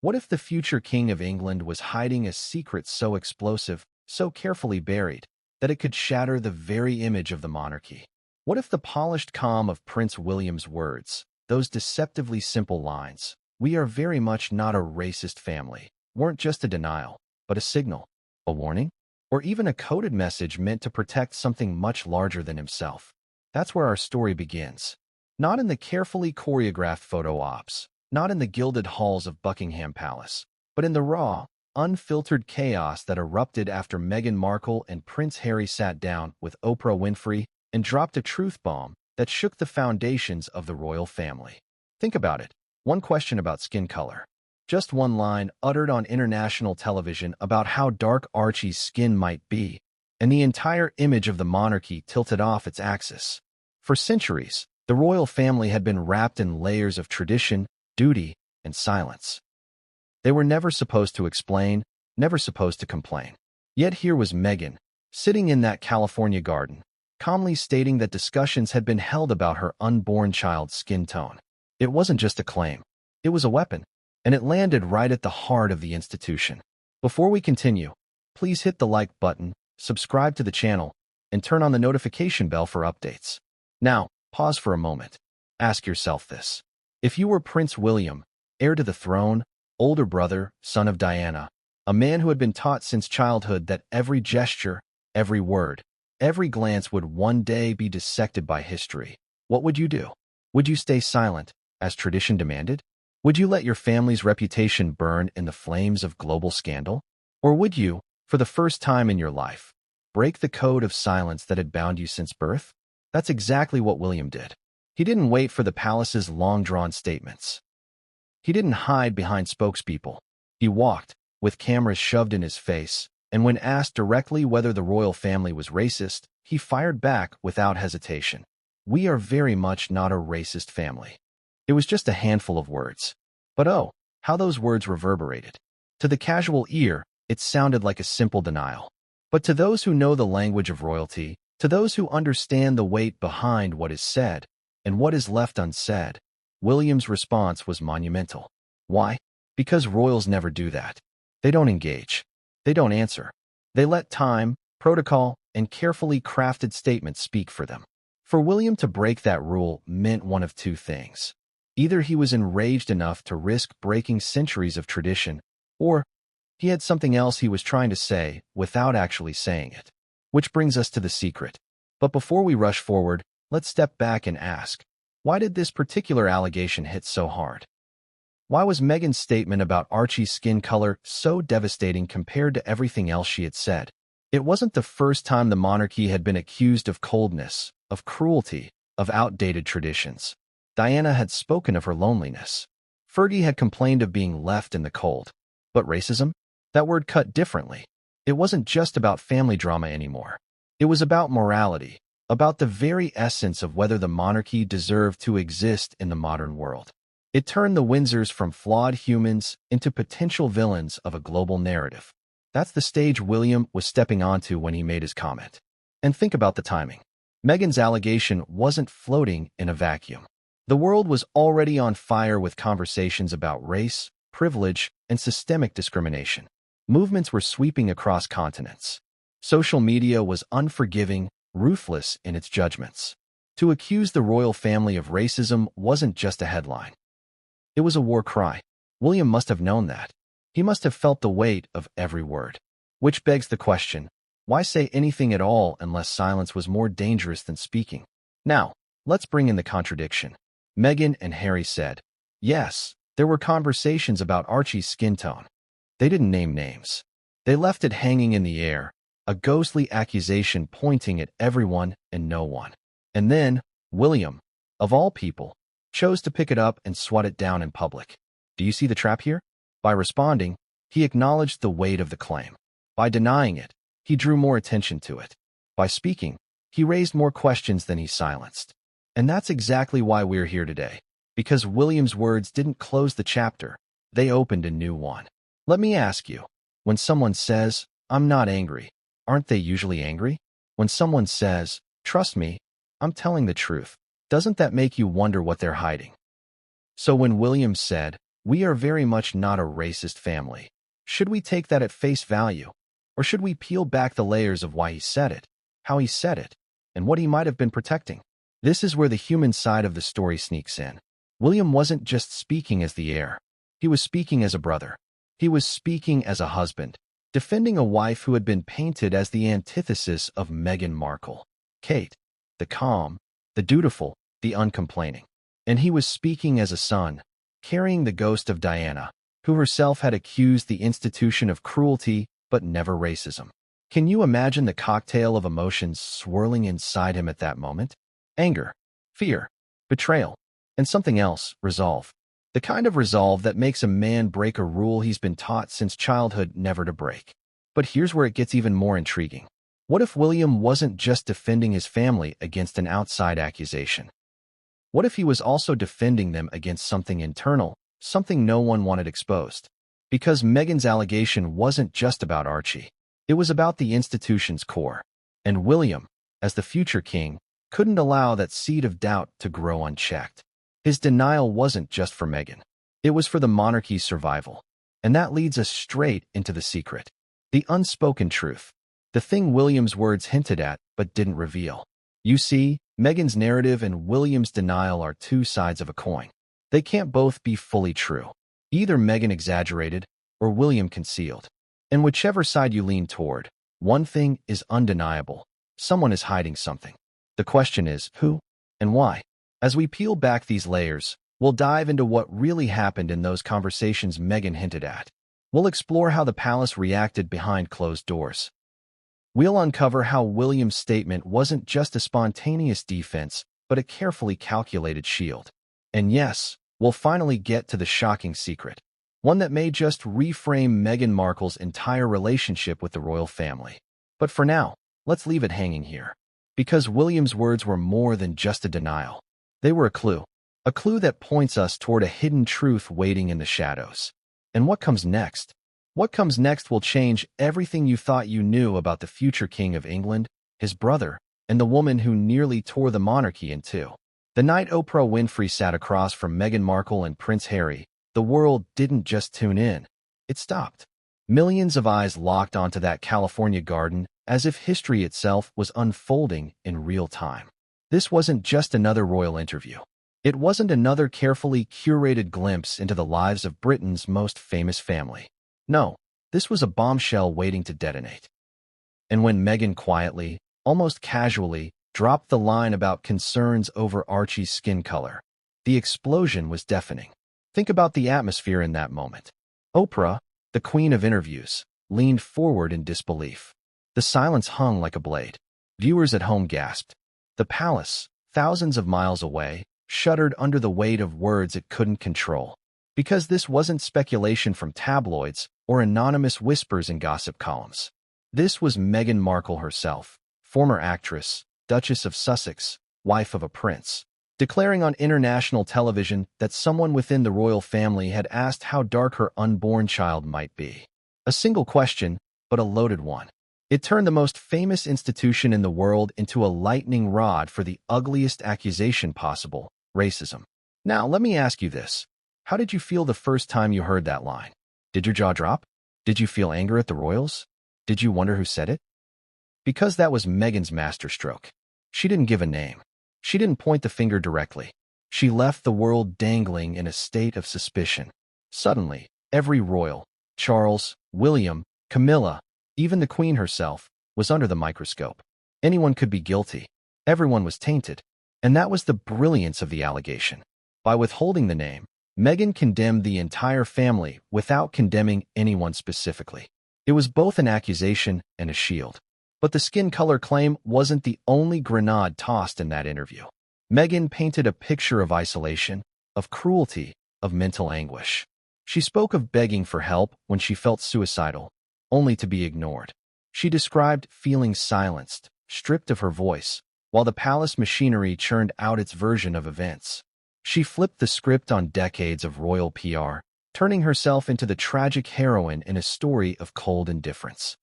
What if the future King of England was hiding a secret so explosive, so carefully buried, that it could shatter the very image of the monarchy? What if the polished calm of Prince William's words, those deceptively simple lines, "We are very much not a racist family," weren't just a denial, but a signal, a warning, or even a coded message meant to protect something much larger than himself? That's where our story begins. Not in the carefully choreographed photo ops, not in the gilded halls of Buckingham Palace, but in the raw, unfiltered chaos that erupted after Meghan Markle and Prince Harry sat down with Oprah Winfrey and dropped a truth bomb that shook the foundations of the royal family. Think about it. One question about skin color. Just one line uttered on international television about how dark Archie's skin might be, and the entire image of the monarchy tilted off its axis. For centuries, the royal family had been wrapped in layers of tradition, duty, and silence. They were never supposed to explain, never supposed to complain. Yet here was Meghan, sitting in that California garden, calmly stating that discussions had been held about her unborn child's skin tone. It wasn't just a claim. It was a weapon, and it landed right at the heart of the institution. Before we continue, please hit the like button, subscribe to the channel, and turn on the notification bell for updates. Now, pause for a moment. Ask yourself this. If you were Prince William, heir to the throne, older brother, son of Diana, a man who had been taught since childhood that every gesture, every word, every glance would one day be dissected by history, what would you do? Would you stay silent, as tradition demanded? Would you let your family's reputation burn in the flames of global scandal? Or would you, for the first time in your life, break the code of silence that had bound you since birth? That's exactly what William did. He didn't wait for the palace's long-drawn statements. He didn't hide behind spokespeople. He walked, with cameras shoved in his face, and when asked directly whether the royal family was racist, he fired back without hesitation. "We are very much not a racist family." It was just a handful of words. But oh, how those words reverberated. To the casual ear, it sounded like a simple denial. But to those who know the language of royalty, to those who understand the weight behind what is said and what is left unsaid, William's response was monumental. Why? Because royals never do that. They don't engage. They don't answer. They let time, protocol, and carefully crafted statements speak for them. For William to break that rule meant one of two things. Either he was enraged enough to risk breaking centuries of tradition, or he had something else he was trying to say without actually saying it. Which brings us to the secret. But before we rush forward, let's step back and ask, why did this particular allegation hit so hard? Why was Meghan's statement about Archie's skin color so devastating compared to everything else she had said? It wasn't the first time the monarchy had been accused of coldness, of cruelty, of outdated traditions. Diana had spoken of her loneliness. Fergie had complained of being left in the cold. But racism? That word cut differently. It wasn't just about family drama anymore. It was about morality, about the very essence of whether the monarchy deserved to exist in the modern world. It turned the Windsors from flawed humans into potential villains of a global narrative. That's the stage William was stepping onto when he made his comment. And think about the timing. Meghan's allegation wasn't floating in a vacuum. The world was already on fire with conversations about race, privilege, and systemic discrimination. Movements were sweeping across continents. Social media was unforgiving, ruthless in its judgments. To accuse the royal family of racism wasn't just a headline. It was a war cry. William must have known that. He must have felt the weight of every word. Which begs the question, why say anything at all unless silence was more dangerous than speaking? Now, let's bring in the contradiction. Meghan and Harry said, yes, there were conversations about Archie's skin tone. They didn't name names. They left it hanging in the air, a ghostly accusation pointing at everyone and no one. And then, William, of all people, chose to pick it up and swat it down in public. Do you see the trap here? By responding, he acknowledged the weight of the claim. By denying it, he drew more attention to it. By speaking, he raised more questions than he silenced. And that's exactly why we're here today. Because William's words didn't close the chapter, they opened a new one. Let me ask you, when someone says, "I'm not angry," aren't they usually angry? When someone says, "Trust me, I'm telling the truth," doesn't that make you wonder what they're hiding? So when William said, We are very much not a racist family. Should we take that at face value? Or should we peel back the layers of why he said it, how he said it, and what he might have been protecting? This is where the human side of the story sneaks in. William wasn't just speaking as the heir. He was speaking as a brother. He was speaking as a husband, defending a wife who had been painted as the antithesis of Meghan Markle. Kate, the calm, the dutiful, the uncomplaining. And he was speaking as a son, carrying the ghost of Diana, who herself had accused the institution of cruelty but never racism. Can you imagine the cocktail of emotions swirling inside him at that moment? Anger, fear, betrayal, and something else, resolve. The kind of resolve that makes a man break a rule he's been taught since childhood never to break. But here's where it gets even more intriguing. What if William wasn't just defending his family against an outside accusation? What if he was also defending them against something internal, something no one wanted exposed? Because Meghan's allegation wasn't just about Archie. It was about the institution's core. And William, as the future king, couldn't allow that seed of doubt to grow unchecked. His denial wasn't just for Meghan. It was for the monarchy's survival. And that leads us straight into the secret. The unspoken truth. The thing William's words hinted at but didn't reveal. You see, Meghan's narrative and William's denial are two sides of a coin. They can't both be fully true. Either Meghan exaggerated or William concealed. And whichever side you lean toward, one thing is undeniable. Someone is hiding something. The question is, who and why? As we peel back these layers, we'll dive into what really happened in those conversations Meghan hinted at. We'll explore how the palace reacted behind closed doors. We'll uncover how William's statement wasn't just a spontaneous defense, but a carefully calculated shield. And yes, we'll finally get to the shocking secret, one that may just reframe Meghan Markle's entire relationship with the royal family. But for now, let's leave it hanging here. Because William's words were more than just a denial. They were a clue that points us toward a hidden truth waiting in the shadows. And what comes next? What comes next will change everything you thought you knew about the future King of England, his brother, and the woman who nearly tore the monarchy in two. The night Oprah Winfrey sat across from Meghan Markle and Prince Harry, the world didn't just tune in. It stopped. Millions of eyes locked onto that California garden as if history itself was unfolding in real time. This wasn't just another royal interview. It wasn't another carefully curated glimpse into the lives of Britain's most famous family. No, this was a bombshell waiting to detonate. And when Meghan quietly, almost casually, dropped the line about concerns over Archie's skin color, the explosion was deafening. Think about the atmosphere in that moment. Oprah, the queen of interviews, leaned forward in disbelief. The silence hung like a blade. Viewers at home gasped. The palace, thousands of miles away, shuddered under the weight of words it couldn't control. Because this wasn't speculation from tabloids or anonymous whispers in gossip columns. This was Meghan Markle herself, former actress, Duchess of Sussex, wife of a prince, declaring on international television that someone within the royal family had asked how dark her unborn child might be. A single question, but a loaded one. It turned the most famous institution in the world into a lightning rod for the ugliest accusation possible, racism. Now, let me ask you this. How did you feel the first time you heard that line? Did your jaw drop? Did you feel anger at the royals? Did you wonder who said it? Because that was Meghan's masterstroke. She didn't give a name. She didn't point the finger directly. She left the world dangling in a state of suspicion. Suddenly, every royal, Charles, William, Camilla, even the Queen herself, was under the microscope. Anyone could be guilty. Everyone was tainted. And that was the brilliance of the allegation. By withholding the name, Meghan condemned the entire family without condemning anyone specifically. It was both an accusation and a shield. But the skin color claim wasn't the only grenade tossed in that interview. Meghan painted a picture of isolation, of cruelty, of mental anguish. She spoke of begging for help when she felt suicidal, only to be ignored. She described feeling silenced, stripped of her voice, while the palace machinery churned out its version of events. She flipped the script on decades of royal PR, turning herself into the tragic heroine in a story of cold indifference.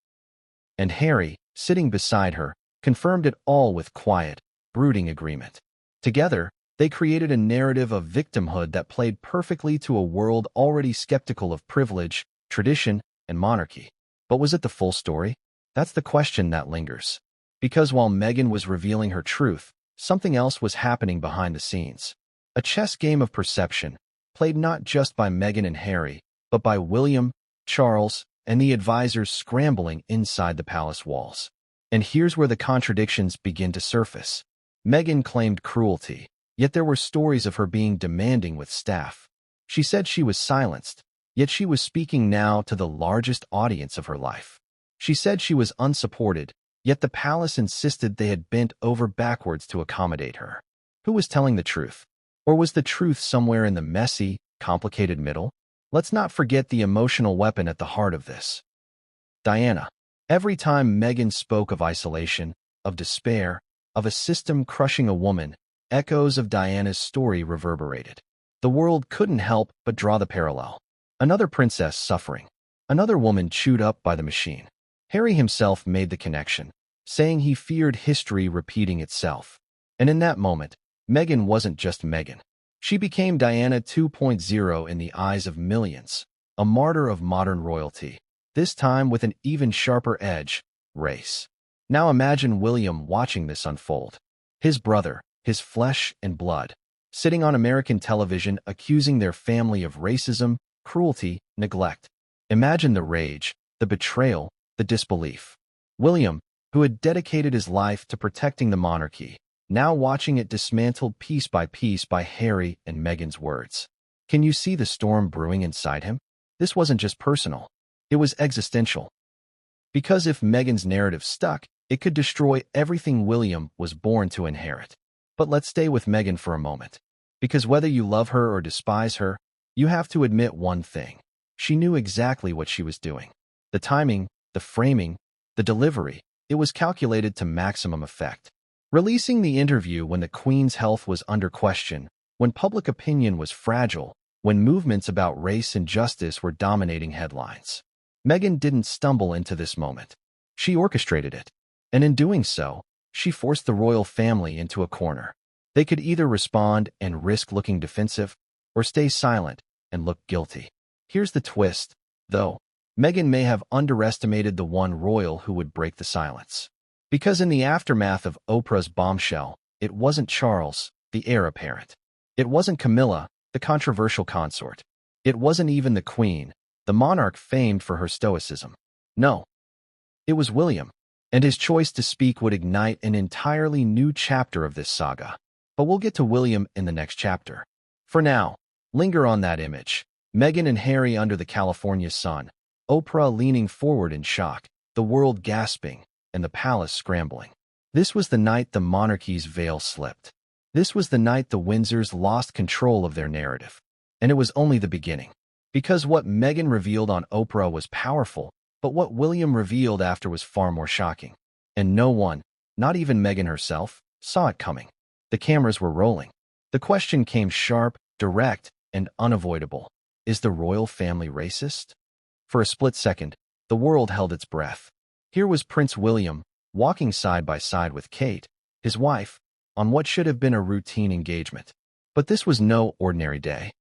And Harry, sitting beside her, confirmed it all with quiet, brooding agreement. Together, They created a narrative of victimhood that played perfectly to a world already skeptical of privilege, tradition, and monarchy. But was it the full story? That's the question that lingers. Because while Meghan was revealing her truth, something else was happening behind the scenes. A chess game of perception, played not just by Meghan and Harry, but by William, Charles, and the advisors scrambling inside the palace walls. And here's where the contradictions begin to surface. Meghan claimed cruelty, yet there were stories of her being demanding with staff. She said she was silenced, yet she was speaking now to the largest audience of her life. She said she was unsupported, yet the palace insisted they had bent over backwards to accommodate her. Who was telling the truth? Or was the truth somewhere in the messy, complicated middle? Let's not forget the emotional weapon at the heart of this. Diana. Every time Meghan spoke of isolation, of despair, of a system crushing a woman, echoes of Diana's story reverberated. The world couldn't help but draw the parallel. Another princess suffering. Another woman chewed up by the machine. Harry himself made the connection, saying he feared history repeating itself. And in that moment, Meghan wasn't just Meghan. She became Diana 2.0 in the eyes of millions, a martyr of modern royalty, this time with an even sharper edge, race. Now imagine William watching this unfold. His brother, his flesh and blood, sitting on American television accusing their family of racism, cruelty, neglect. Imagine the rage, the betrayal, the disbelief. William, who had dedicated his life to protecting the monarchy, now watching it dismantled piece by Harry and Meghan's words. Can you see the storm brewing inside him? This wasn't just personal. It was existential. Because if Meghan's narrative stuck, it could destroy everything William was born to inherit. But let's stay with Meghan for a moment. Because whether you love her or despise her, you have to admit one thing. She knew exactly what she was doing. The timing, the framing, the delivery, it was calculated to maximum effect. Releasing the interview when the Queen's health was under question, when public opinion was fragile, when movements about race and justice were dominating headlines. Meghan didn't stumble into this moment. She orchestrated it. And in doing so, she forced the royal family into a corner. They could either respond and risk looking defensive, or stay silent and look guilty. Here's the twist, though. Meghan may have underestimated the one royal who would break the silence. Because in the aftermath of Oprah's bombshell, it wasn't Charles, the heir apparent. It wasn't Camilla, the controversial consort. It wasn't even the Queen, the monarch famed for her stoicism. No. It was William, and his choice to speak would ignite an entirely new chapter of this saga. But we'll get to William in the next chapter. For now, linger on that image. Meghan and Harry under the California sun, Oprah leaning forward in shock, the world gasping, and the palace scrambling. This was the night the monarchy's veil slipped. This was the night the Windsors lost control of their narrative. And it was only the beginning. Because what Meghan revealed on Oprah was powerful, but what William revealed after was far more shocking. And no one, not even Meghan herself, saw it coming. The cameras were rolling. The question came sharp, direct, and unavoidable. Is the royal family racist? For a split second, the world held its breath. Here was Prince William, walking side by side with Kate, his wife, on what should have been a routine engagement. But this was no ordinary day.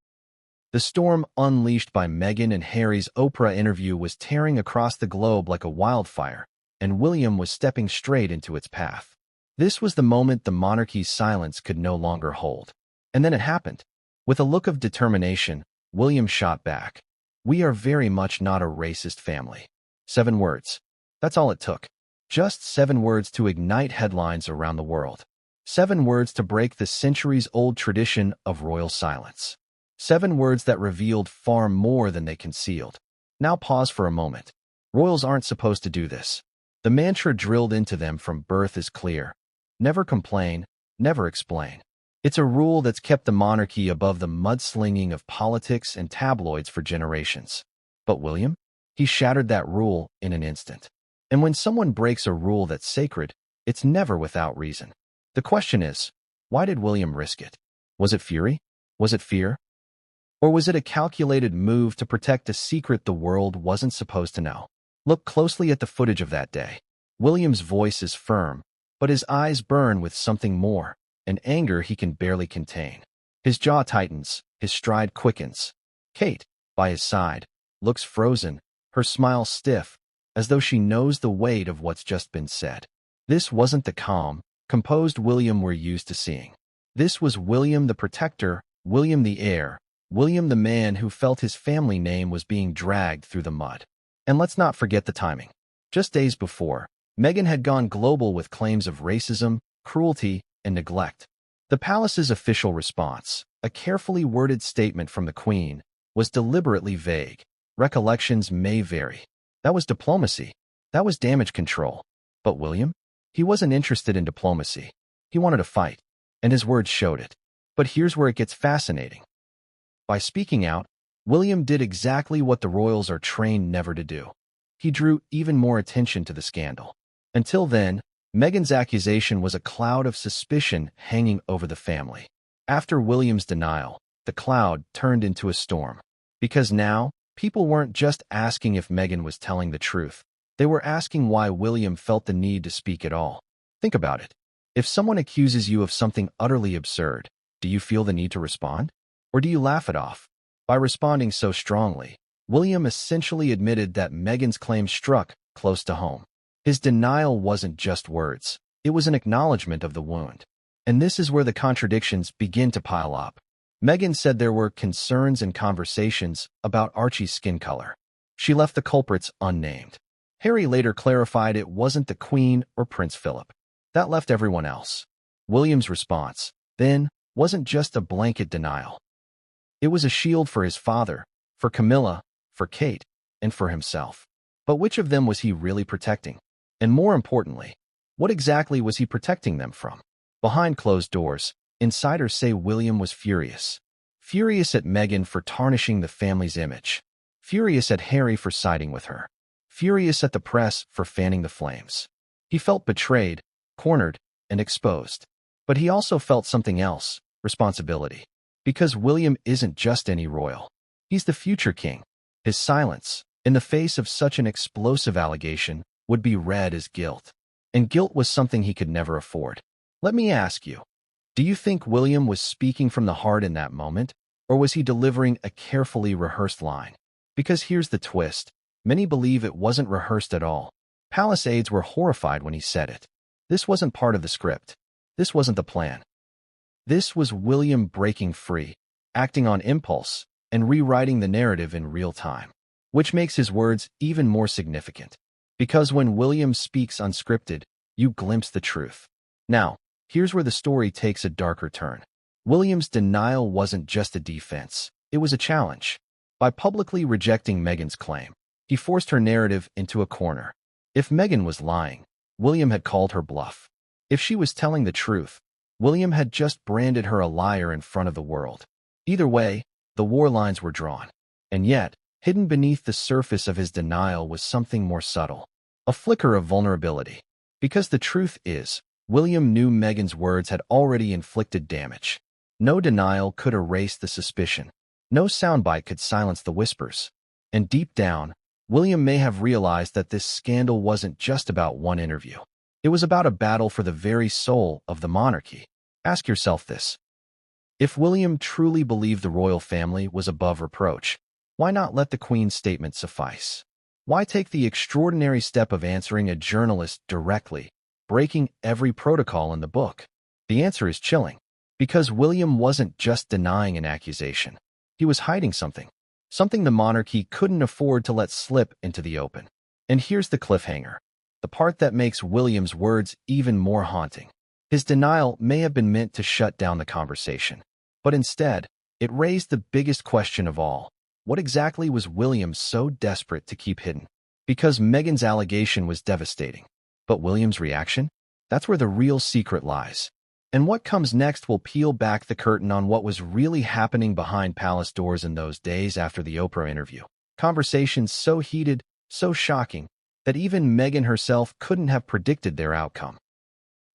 The storm unleashed by Meghan and Harry's Oprah interview was tearing across the globe like a wildfire, and William was stepping straight into its path. This was the moment the monarchy's silence could no longer hold. And then it happened. With a look of determination, William shot back. We are very much not a racist family. 7 words. That's all it took. Just 7 words to ignite headlines around the world. 7 words to break the centuries-old tradition of royal silence. 7 words that revealed far more than they concealed. Now pause for a moment. Royals aren't supposed to do this. The mantra drilled into them from birth is clear. Never complain, never explain. It's a rule that's kept the monarchy above the mudslinging of politics and tabloids for generations. But William? He shattered that rule in an instant. And when someone breaks a rule that's sacred, it's never without reason. The question is, why did William risk it? Was it fury? Was it fear? Or was it a calculated move to protect a secret the world wasn't supposed to know? Look closely at the footage of that day. William's voice is firm, but his eyes burn with something more. and anger he can barely contain. His jaw tightens, his stride quickens. Kate, by his side, looks frozen, her smile stiff, as though she knows the weight of what's just been said. This wasn't the calm, composed William we're used to seeing. This was William the protector, William the heir, William the man who felt his family name was being dragged through the mud. And let's not forget the timing. Just days before, Meghan had gone global with claims of racism, cruelty, and neglect. The palace's official response, a carefully worded statement from the Queen, was deliberately vague. Recollections may vary. That was diplomacy. That was damage control. But William? He wasn't interested in diplomacy. He wanted a fight, and his words showed it. But here's where it gets fascinating. By speaking out, William did exactly what the royals are trained never to do. He drew even more attention to the scandal. Until then, Meghan's accusation was a cloud of suspicion hanging over the family. After William's denial, the cloud turned into a storm. Because now, people weren't just asking if Meghan was telling the truth. They were asking why William felt the need to speak at all. Think about it. If someone accuses you of something utterly absurd, do you feel the need to respond? Or do you laugh it off? By responding so strongly, William essentially admitted that Meghan's claim struck close to home. His denial wasn't just words. It was an acknowledgement of the wound. And this is where the contradictions begin to pile up. Meghan said there were concerns and conversations about Archie's skin color. She left the culprits unnamed. Harry later clarified it wasn't the Queen or Prince Philip. That left everyone else. William's response, then, wasn't just a blanket denial. It was a shield for his father, for Camilla, for Kate, and for himself. But which of them was he really protecting? And more importantly, what exactly was he protecting them from? Behind closed doors, insiders say William was furious. Furious at Meghan for tarnishing the family's image. Furious at Harry for siding with her. Furious at the press for fanning the flames. He felt betrayed, cornered, and exposed. But he also felt something else, responsibility. Because William isn't just any royal. He's the future king. His silence, in the face of such an explosive allegation, would be read as guilt. And guilt was something he could never afford. Let me ask you, do you think William was speaking from the heart in that moment, or was he delivering a carefully rehearsed line? Because here's the twist. Many believe it wasn't rehearsed at all. Palace aides were horrified when he said it. This wasn't part of the script. This wasn't the plan. This was William breaking free, acting on impulse, and rewriting the narrative in real time. Which makes his words even more significant. Because when William speaks unscripted, you glimpse the truth. Now, here's where the story takes a darker turn. William's denial wasn't just a defense. It was a challenge. By publicly rejecting Meghan's claim, he forced her narrative into a corner. If Meghan was lying, William had called her bluff. If she was telling the truth, William had just branded her a liar in front of the world. Either way, the war lines were drawn. And yet, hidden beneath the surface of his denial was something more subtle. A flicker of vulnerability. Because the truth is, William knew Meghan's words had already inflicted damage. No denial could erase the suspicion. No soundbite could silence the whispers. And deep down, William may have realized that this scandal wasn't just about one interview. It was about a battle for the very soul of the monarchy. Ask yourself this. If William truly believed the royal family was above reproach, why not let the Queen's statement suffice? Why take the extraordinary step of answering a journalist directly, breaking every protocol in the book? The answer is chilling. Because William wasn't just denying an accusation. He was hiding something. Something the monarchy couldn't afford to let slip into the open. And here's the cliffhanger. The part that makes William's words even more haunting. His denial may have been meant to shut down the conversation. But instead, it raised the biggest question of all. What exactly was William so desperate to keep hidden? Because Meghan's allegation was devastating. But William's reaction? That's where the real secret lies. And what comes next will peel back the curtain on what was really happening behind palace doors in those days after the Oprah interview. Conversations so heated, so shocking, that even Meghan herself couldn't have predicted their outcome.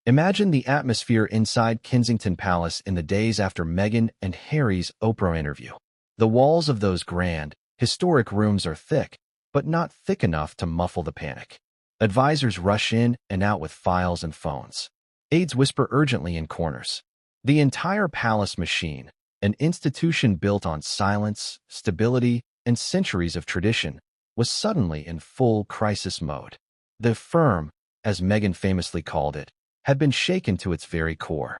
Imagine the atmosphere inside Kensington Palace in the days after Meghan and Harry's Oprah interview. The walls of those grand, historic rooms are thick, but not thick enough to muffle the panic. Advisors rush in and out with files and phones. Aides whisper urgently in corners. The entire palace machine, an institution built on silence, stability, and centuries of tradition, was suddenly in full crisis mode. The firm, as Meghan famously called it, had been shaken to its very core.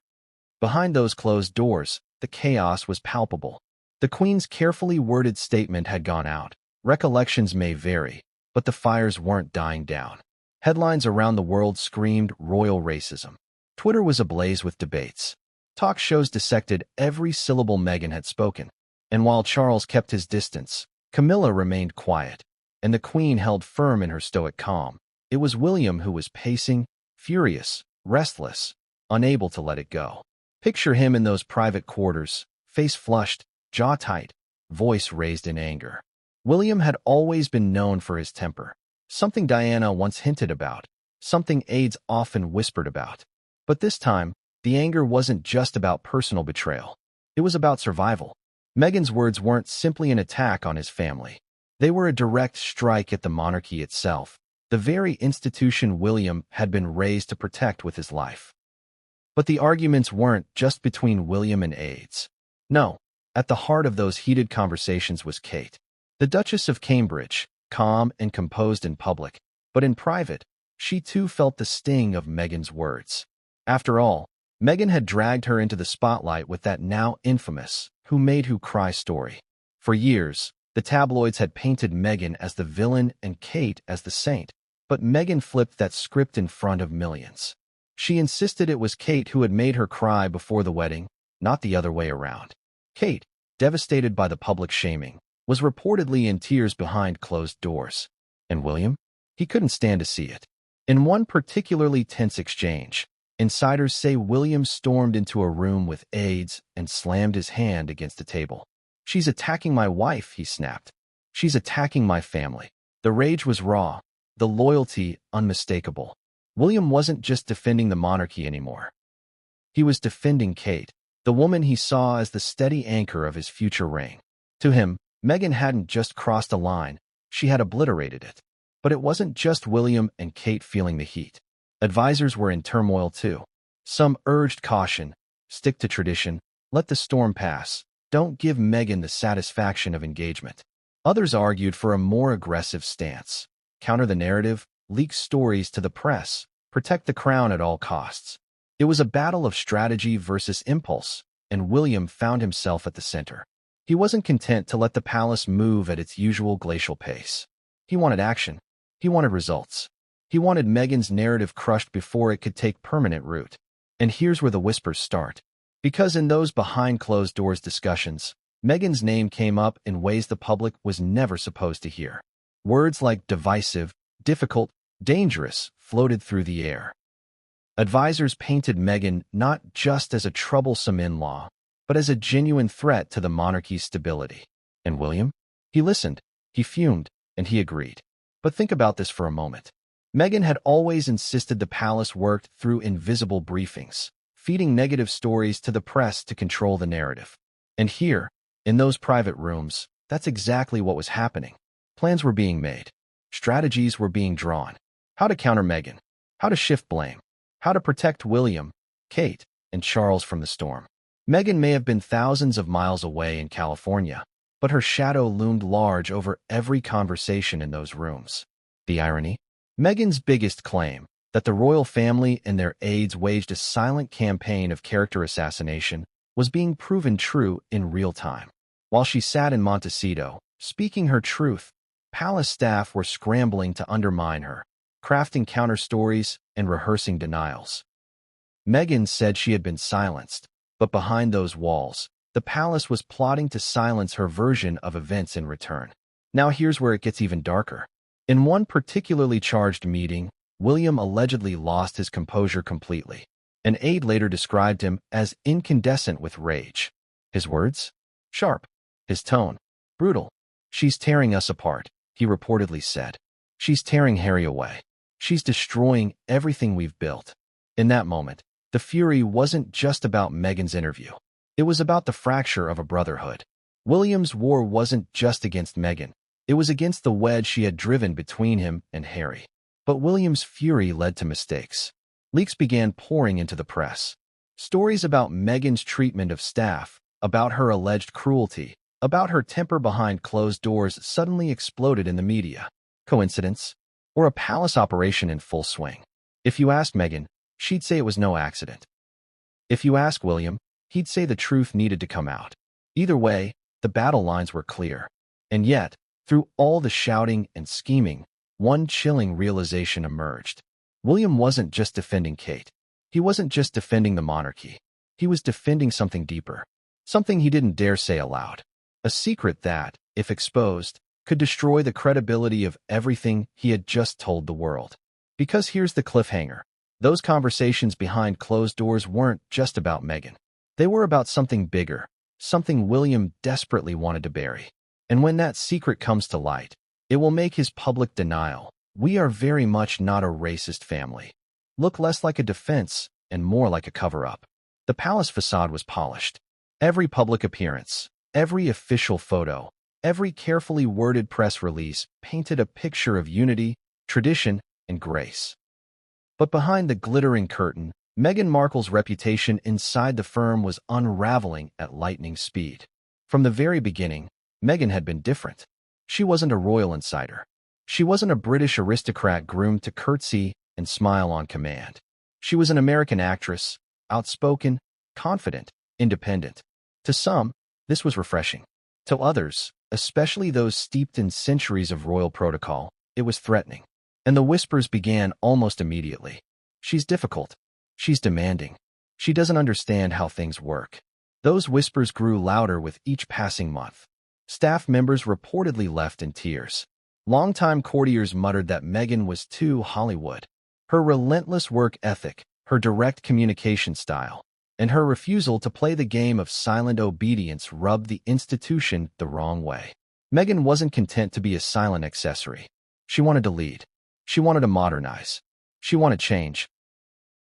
Behind those closed doors, the chaos was palpable. The Queen's carefully worded statement had gone out. Recollections may vary, but the fires weren't dying down. Headlines around the world screamed royal racism. Twitter was ablaze with debates. Talk shows dissected every syllable Meghan had spoken. And while Charles kept his distance, Camilla remained quiet, and the Queen held firm in her stoic calm. It was William who was pacing, furious, restless, unable to let it go. Picture him in those private quarters, face flushed, jaw tight, voice raised in anger. William had always been known for his temper, something Diana once hinted about, something aides often whispered about. But this time, the anger wasn't just about personal betrayal. It was about survival. Meghan's words weren't simply an attack on his family. They were a direct strike at the monarchy itself, the very institution William had been raised to protect with his life. But the arguments weren't just between William and aides. No, at the heart of those heated conversations was Kate, the Duchess of Cambridge, calm and composed in public, but in private, she too felt the sting of Meghan's words. After all, Meghan had dragged her into the spotlight with that now infamous "Who Made Who Cry" story. For years, the tabloids had painted Meghan as the villain and Kate as the saint, but Meghan flipped that script in front of millions. She insisted it was Kate who had made her cry before the wedding, not the other way around. Kate, devastated by the public shaming, was reportedly in tears behind closed doors. And William? He couldn't stand to see it. In one particularly tense exchange, insiders say William stormed into a room with aides and slammed his hand against a table. "She's attacking my wife," he snapped. "She's attacking my family." The rage was raw, the loyalty unmistakable. William wasn't just defending the monarchy anymore. He was defending Kate, the woman he saw as the steady anchor of his future reign. To him, Meghan hadn't just crossed a line, she had obliterated it. But it wasn't just William and Kate feeling the heat. Advisors were in turmoil too. Some urged caution, stick to tradition, let the storm pass, don't give Meghan the satisfaction of engagement. Others argued for a more aggressive stance. Counter the narrative, leak stories to the press, protect the crown at all costs. It was a battle of strategy versus impulse, and William found himself at the center. He wasn't content to let the palace move at its usual glacial pace. He wanted action. He wanted results. He wanted Meghan's narrative crushed before it could take permanent root. And here's where the whispers start. Because in those behind-closed-doors discussions, Meghan's name came up in ways the public was never supposed to hear. Words like divisive, difficult, dangerous floated through the air. Advisors painted Meghan not just as a troublesome in-law, but as a genuine threat to the monarchy's stability. And William? He listened, he fumed, and he agreed. But think about this for a moment. Meghan had always insisted the palace worked through invisible briefings, feeding negative stories to the press to control the narrative. And here, in those private rooms, that's exactly what was happening. Plans were being made. Strategies were being drawn. How to counter Meghan. How to shift blame. How to protect William, Kate, and Charles from the storm. Meghan may have been thousands of miles away in California, but her shadow loomed large over every conversation in those rooms. The irony? Meghan's biggest claim, that the royal family and their aides waged a silent campaign of character assassination, was being proven true in real time. While she sat in Montecito, speaking her truth, palace staff were scrambling to undermine her, crafting counter-stories and rehearsing denials. Meghan said she had been silenced, but behind those walls, the palace was plotting to silence her version of events in return. Now here's where it gets even darker. In one particularly charged meeting, William allegedly lost his composure completely. An aide later described him as incandescent with rage. His words? Sharp. His tone? Brutal. "She's tearing us apart," he reportedly said. "She's tearing Harry away. She's destroying everything we've built." In that moment, the fury wasn't just about Meghan's interview. It was about the fracture of a brotherhood. William's war wasn't just against Meghan. It was against the wedge she had driven between him and Harry. But William's fury led to mistakes. Leaks began pouring into the press. Stories about Meghan's treatment of staff, about her alleged cruelty, about her temper behind closed doors suddenly exploded in the media. Coincidence? Or a palace operation in full swing? If you asked Meghan, she'd say it was no accident. If you ask William, he'd say the truth needed to come out. Either way, the battle lines were clear. And yet, through all the shouting and scheming, one chilling realization emerged. William wasn't just defending Kate. He wasn't just defending the monarchy. He was defending something deeper. Something he didn't dare say aloud. A secret that, if exposed, could destroy the credibility of everything he had just told the world. Because here's the cliffhanger. Those conversations behind closed doors weren't just about Meghan. They were about something bigger, something William desperately wanted to bury. And when that secret comes to light, it will make his public denial, "We are very much not a racist family," look less like a defense and more like a cover-up. The palace facade was polished. Every public appearance, every official photo, every carefully worded press release painted a picture of unity, tradition, and grace. But behind the glittering curtain, Meghan Markle's reputation inside the firm was unraveling at lightning speed. From the very beginning, Meghan had been different. She wasn't a royal insider. She wasn't a British aristocrat groomed to curtsy and smile on command. She was an American actress, outspoken, confident, independent. To some, this was refreshing. To others, especially those steeped in centuries of royal protocol, it was threatening. And the whispers began almost immediately. She's difficult. She's demanding. She doesn't understand how things work. Those whispers grew louder with each passing month. Staff members reportedly left in tears. Longtime courtiers muttered that Meghan was too Hollywood. Her relentless work ethic, her direct communication style, and her refusal to play the game of silent obedience rubbed the institution the wrong way. Meghan wasn't content to be a silent accessory. She wanted to lead. She wanted to modernize. She wanted change.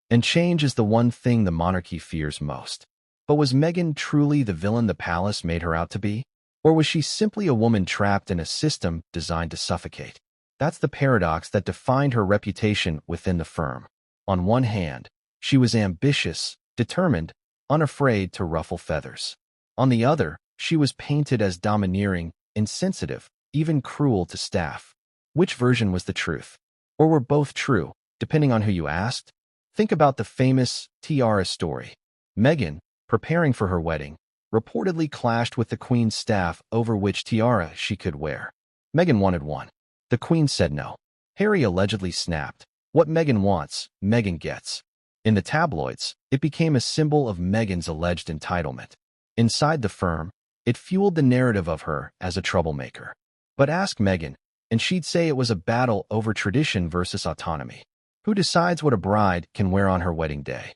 And change is the one thing the monarchy fears most. But was Meghan truly the villain the palace made her out to be? Or was she simply a woman trapped in a system designed to suffocate? That's the paradox that defined her reputation within the firm. On one hand, she was ambitious, determined, unafraid to ruffle feathers. On the other, she was painted as domineering, insensitive, even cruel to staff. Which version was the truth? Or were both true, depending on who you asked? Think about the famous tiara story. Meghan, preparing for her wedding, reportedly clashed with the Queen's staff over which tiara she could wear. Meghan wanted one. The Queen said no. Harry allegedly snapped, "What Meghan wants, Meghan gets." In the tabloids, it became a symbol of Meghan's alleged entitlement. Inside the firm, it fueled the narrative of her as a troublemaker. But ask Meghan, and she'd say it was a battle over tradition versus autonomy. Who decides what a bride can wear on her wedding day?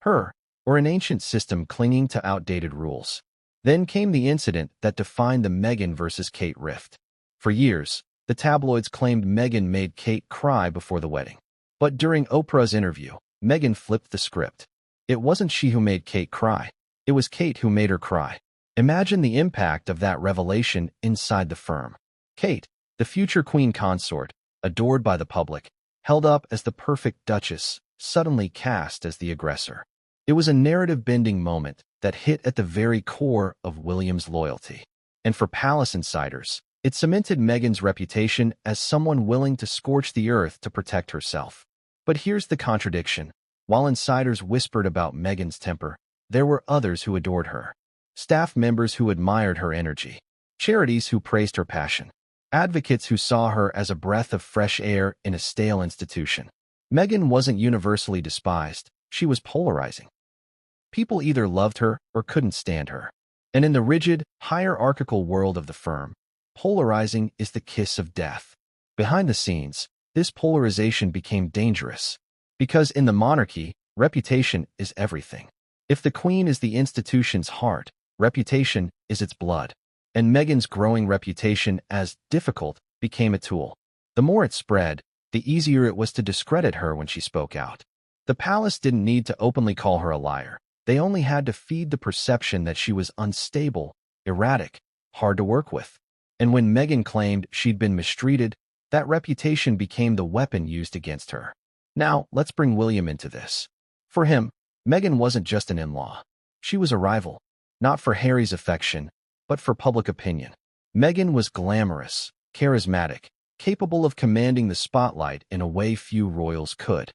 Her, or an ancient system clinging to outdated rules? Then came the incident that defined the Meghan versus Kate rift. For years, the tabloids claimed Meghan made Kate cry before the wedding. But during Oprah's interview, Meghan flipped the script. It wasn't she who made Kate cry. It was Kate who made her cry. Imagine the impact of that revelation inside the firm. Kate, the future queen consort, adored by the public, held up as the perfect duchess, suddenly cast as the aggressor. It was a narrative-bending moment that hit at the very core of William's loyalty. And for palace insiders, it cemented Meghan's reputation as someone willing to scorch the earth to protect herself. But here's the contradiction. While insiders whispered about Meghan's temper, there were others who adored her. Staff members who admired her energy. Charities who praised her passion. Advocates who saw her as a breath of fresh air in a stale institution. Meghan wasn't universally despised. She was polarizing. People either loved her or couldn't stand her. And in the rigid, hierarchical world of the firm, polarizing is the kiss of death. Behind the scenes, this polarization became dangerous. Because in the monarchy, reputation is everything. If the Queen is the institution's heart, reputation is its blood. And Meghan's growing reputation as difficult became a tool. The more it spread, the easier it was to discredit her when she spoke out. The palace didn't need to openly call her a liar. They only had to feed the perception that she was unstable, erratic, hard to work with. And when Meghan claimed she'd been mistreated, that reputation became the weapon used against her. Now, let's bring William into this. For him, Meghan wasn't just an in-law. She was a rival, not for Harry's affection, but for public opinion. Meghan was glamorous, charismatic, capable of commanding the spotlight in a way few royals could.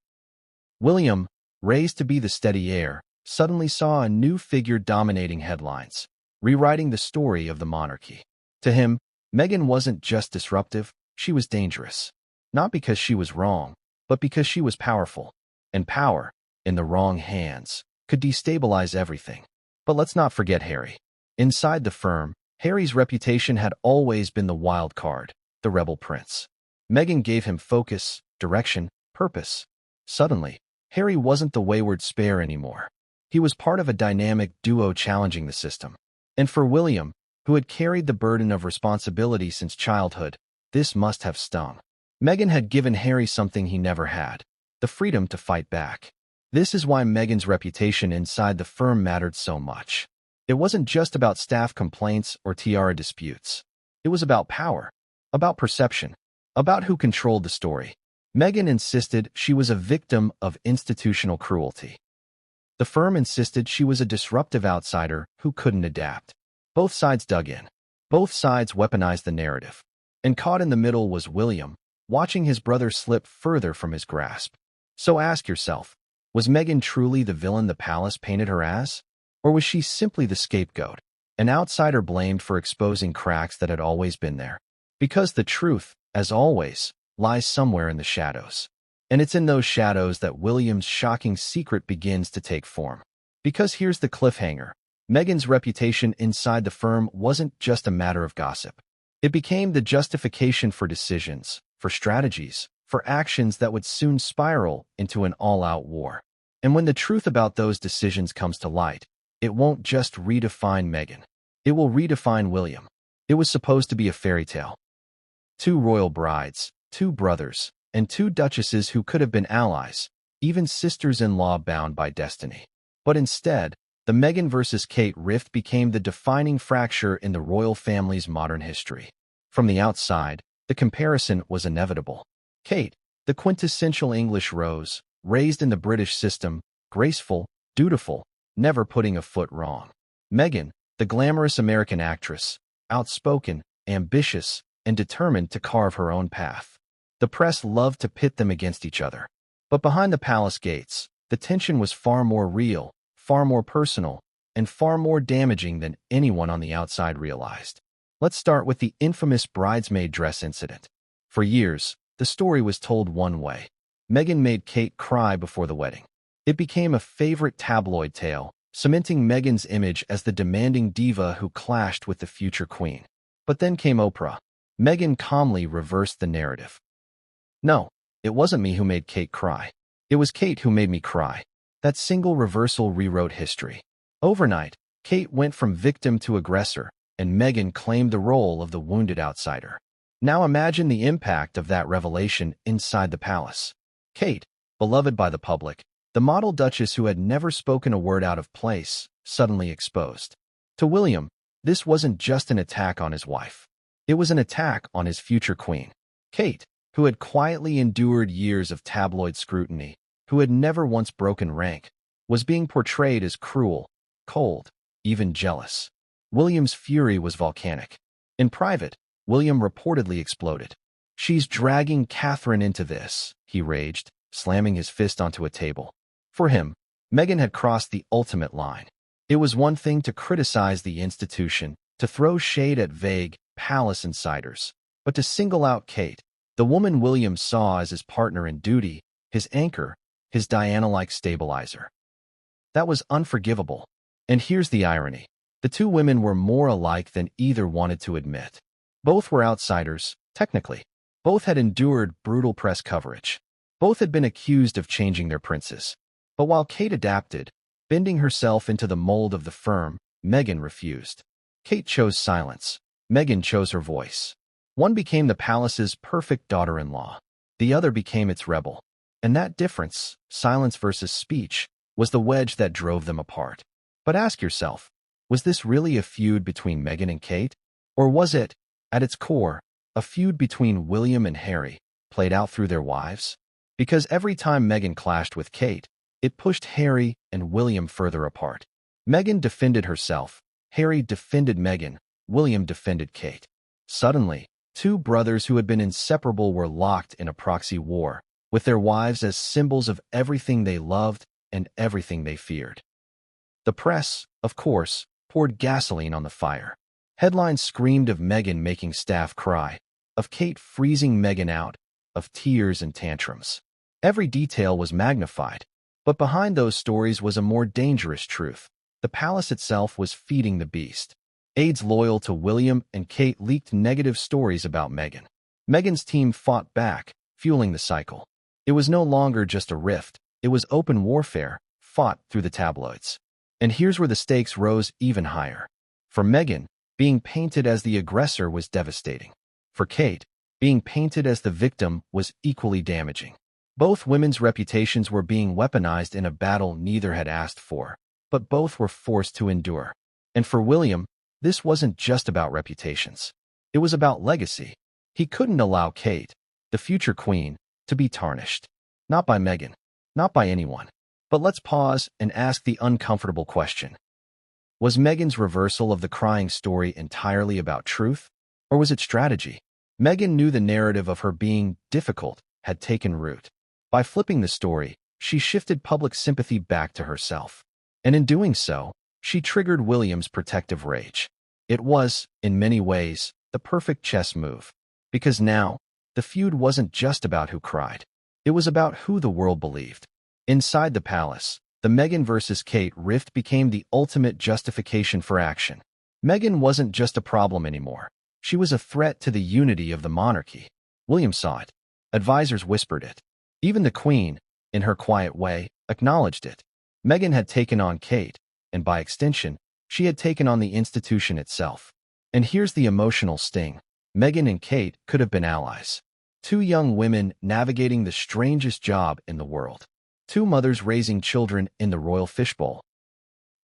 William, raised to be the steady heir, suddenly saw a new figure dominating headlines, rewriting the story of the monarchy. To him, Meghan wasn't just disruptive, she was dangerous. Not because she was wrong, but because she was powerful. And power, in the wrong hands, could destabilize everything. But let's not forget Harry. Inside the firm, Harry's reputation had always been the wild card, the rebel prince. Meghan gave him focus, direction, purpose. Suddenly, Harry wasn't the wayward spare anymore. He was part of a dynamic duo challenging the system. And for William, who had carried the burden of responsibility since childhood, this must have stung. Meghan had given Harry something he never had, the freedom to fight back. This is why Meghan's reputation inside the firm mattered so much. It wasn't just about staff complaints or tiara disputes. It was about power, about perception, about who controlled the story. Meghan insisted she was a victim of institutional cruelty. The firm insisted she was a disruptive outsider who couldn't adapt. Both sides dug in. Both sides weaponized the narrative. And caught in the middle was William, watching his brother slip further from his grasp. So ask yourself, was Meghan truly the villain the palace painted her as? Or was she simply the scapegoat, an outsider blamed for exposing cracks that had always been there? Because the truth, as always, lies somewhere in the shadows. And it's in those shadows that William's shocking secret begins to take form. Because here's the cliffhanger. Meghan's reputation inside the firm wasn't just a matter of gossip. It became the justification for decisions, for strategies, for actions that would soon spiral into an all-out war. And when the truth about those decisions comes to light, it won't just redefine Meghan. It will redefine William. It was supposed to be a fairy tale. Two royal brides, two brothers, and two duchesses who could have been allies, even sisters-in-law bound by destiny. But instead, the Meghan versus Kate rift became the defining fracture in the royal family's modern history. From the outside, the comparison was inevitable. Kate, the quintessential English rose, raised in the British system, graceful, dutiful, never putting a foot wrong. Meghan, the glamorous American actress, outspoken, ambitious, and determined to carve her own path. The press loved to pit them against each other. But behind the palace gates, the tension was far more real, far more personal, and far more damaging than anyone on the outside realized. Let's start with the infamous bridesmaid dress incident. For years, the story was told one way. Meghan made Kate cry before the wedding. It became a favorite tabloid tale, cementing Meghan's image as the demanding diva who clashed with the future queen. But then came Oprah. Meghan calmly reversed the narrative. No, it wasn't me who made Kate cry. It was Kate who made me cry. That single reversal rewrote history. Overnight, Kate went from victim to aggressor, and Meghan claimed the role of the wounded outsider. Now imagine the impact of that revelation inside the palace. Kate, beloved by the public, the model duchess who had never spoken a word out of place, suddenly exposed. To William, this wasn't just an attack on his wife. It was an attack on his future queen. Kate, who had quietly endured years of tabloid scrutiny, who had never once broken rank, was being portrayed as cruel, cold, even jealous. William's fury was volcanic. In private, William reportedly exploded. "She's dragging Catherine into this," he raged, slamming his fist onto a table. For him, Meghan had crossed the ultimate line. It was one thing to criticize the institution, to throw shade at vague palace insiders, but to single out Kate, the woman William saw as his partner in duty, his anchor, his Diana-like stabilizer. That was unforgivable. And here's the irony. The two women were more alike than either wanted to admit. Both were outsiders, technically. Both had endured brutal press coverage. Both had been accused of changing their princes. But while Kate adapted, bending herself into the mold of the firm, Meghan refused. Kate chose silence. Meghan chose her voice. One became the palace's perfect daughter-in-law. The other became its rebel. And that difference, silence versus speech, was the wedge that drove them apart. But ask yourself, was this really a feud between Meghan and Kate? Or was it, at its core, a feud between William and Harry, played out through their wives? Because every time Meghan clashed with Kate, It pushed Harry and William further apart. Meghan defended herself, Harry defended Meghan, William defended Kate. Suddenly, two brothers who had been inseparable were locked in a proxy war, with their wives as symbols of everything they loved and everything they feared. The press, of course, poured gasoline on the fire. Headlines screamed of Meghan making staff cry, of Kate freezing Meghan out, of tears and tantrums. Every detail was magnified, but behind those stories was a more dangerous truth. The palace itself was feeding the beast. Aides loyal to William and Kate leaked negative stories about Meghan. Meghan's team fought back, fueling the cycle. It was no longer just a rift, it was open warfare, fought through the tabloids. And here's where the stakes rose even higher. For Meghan, being painted as the aggressor was devastating. For Kate, being painted as the victim was equally damaging. Both women's reputations were being weaponized in a battle neither had asked for, but both were forced to endure. And for William, this wasn't just about reputations. It was about legacy. He couldn't allow Kate, the future queen, to be tarnished. Not by Meghan, not by anyone. But let's pause and ask the uncomfortable question. Was Meghan's reversal of the crying story entirely about truth, or was it strategy? Meghan knew the narrative of her being difficult had taken root. By flipping the story, she shifted public sympathy back to herself. And in doing so, she triggered William's protective rage. It was, in many ways, the perfect chess move. Because now, the feud wasn't just about who cried. It was about who the world believed. Inside the palace, the Meghan versus Kate rift became the ultimate justification for action. Meghan wasn't just a problem anymore. She was a threat to the unity of the monarchy. William saw it. Advisors whispered it. Even the Queen, in her quiet way, acknowledged it. Meghan had taken on Kate, and by extension, she had taken on the institution itself. And here's the emotional sting. Meghan and Kate could have been allies. Two young women navigating the strangest job in the world. Two mothers raising children in the royal fishbowl.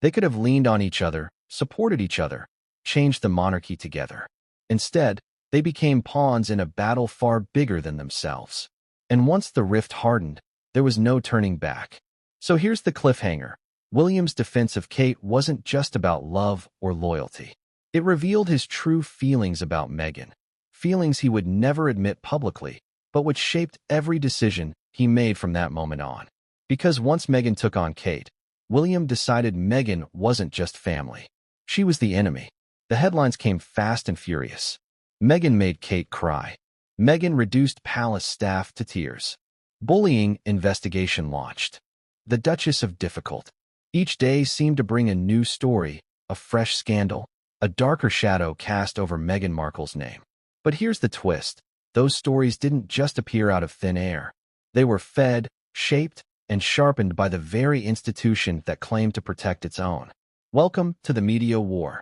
They could have leaned on each other, supported each other, changed the monarchy together. Instead, they became pawns in a battle far bigger than themselves. And once the rift hardened, there was no turning back. So here's the cliffhanger. William's defense of Kate wasn't just about love or loyalty. It revealed his true feelings about Meghan. Feelings he would never admit publicly, but which shaped every decision he made from that moment on. Because once Meghan took on Kate, William decided Meghan wasn't just family. She was the enemy. The headlines came fast and furious. Meghan made Kate cry. Meghan reduced palace staff to tears. Bullying investigation launched. The Duchess of Difficult. Each day seemed to bring a new story, a fresh scandal, a darker shadow cast over Meghan Markle's name. But here's the twist. Those stories didn't just appear out of thin air. They were fed, shaped, and sharpened by the very institution that claimed to protect its own. Welcome to the media war.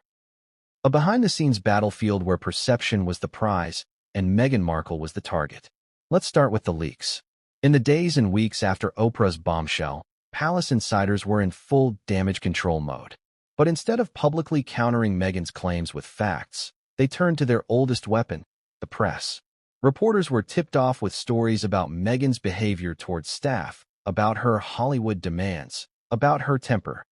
A behind-the-scenes battlefield where perception was the prize and Meghan Markle was the target. Let's start with the leaks. In the days and weeks after Oprah's bombshell, palace insiders were in full damage control mode. But instead of publicly countering Meghan's claims with facts, they turned to their oldest weapon, the press. Reporters were tipped off with stories about Meghan's behavior towards staff, about her Hollywood demands, about her temper.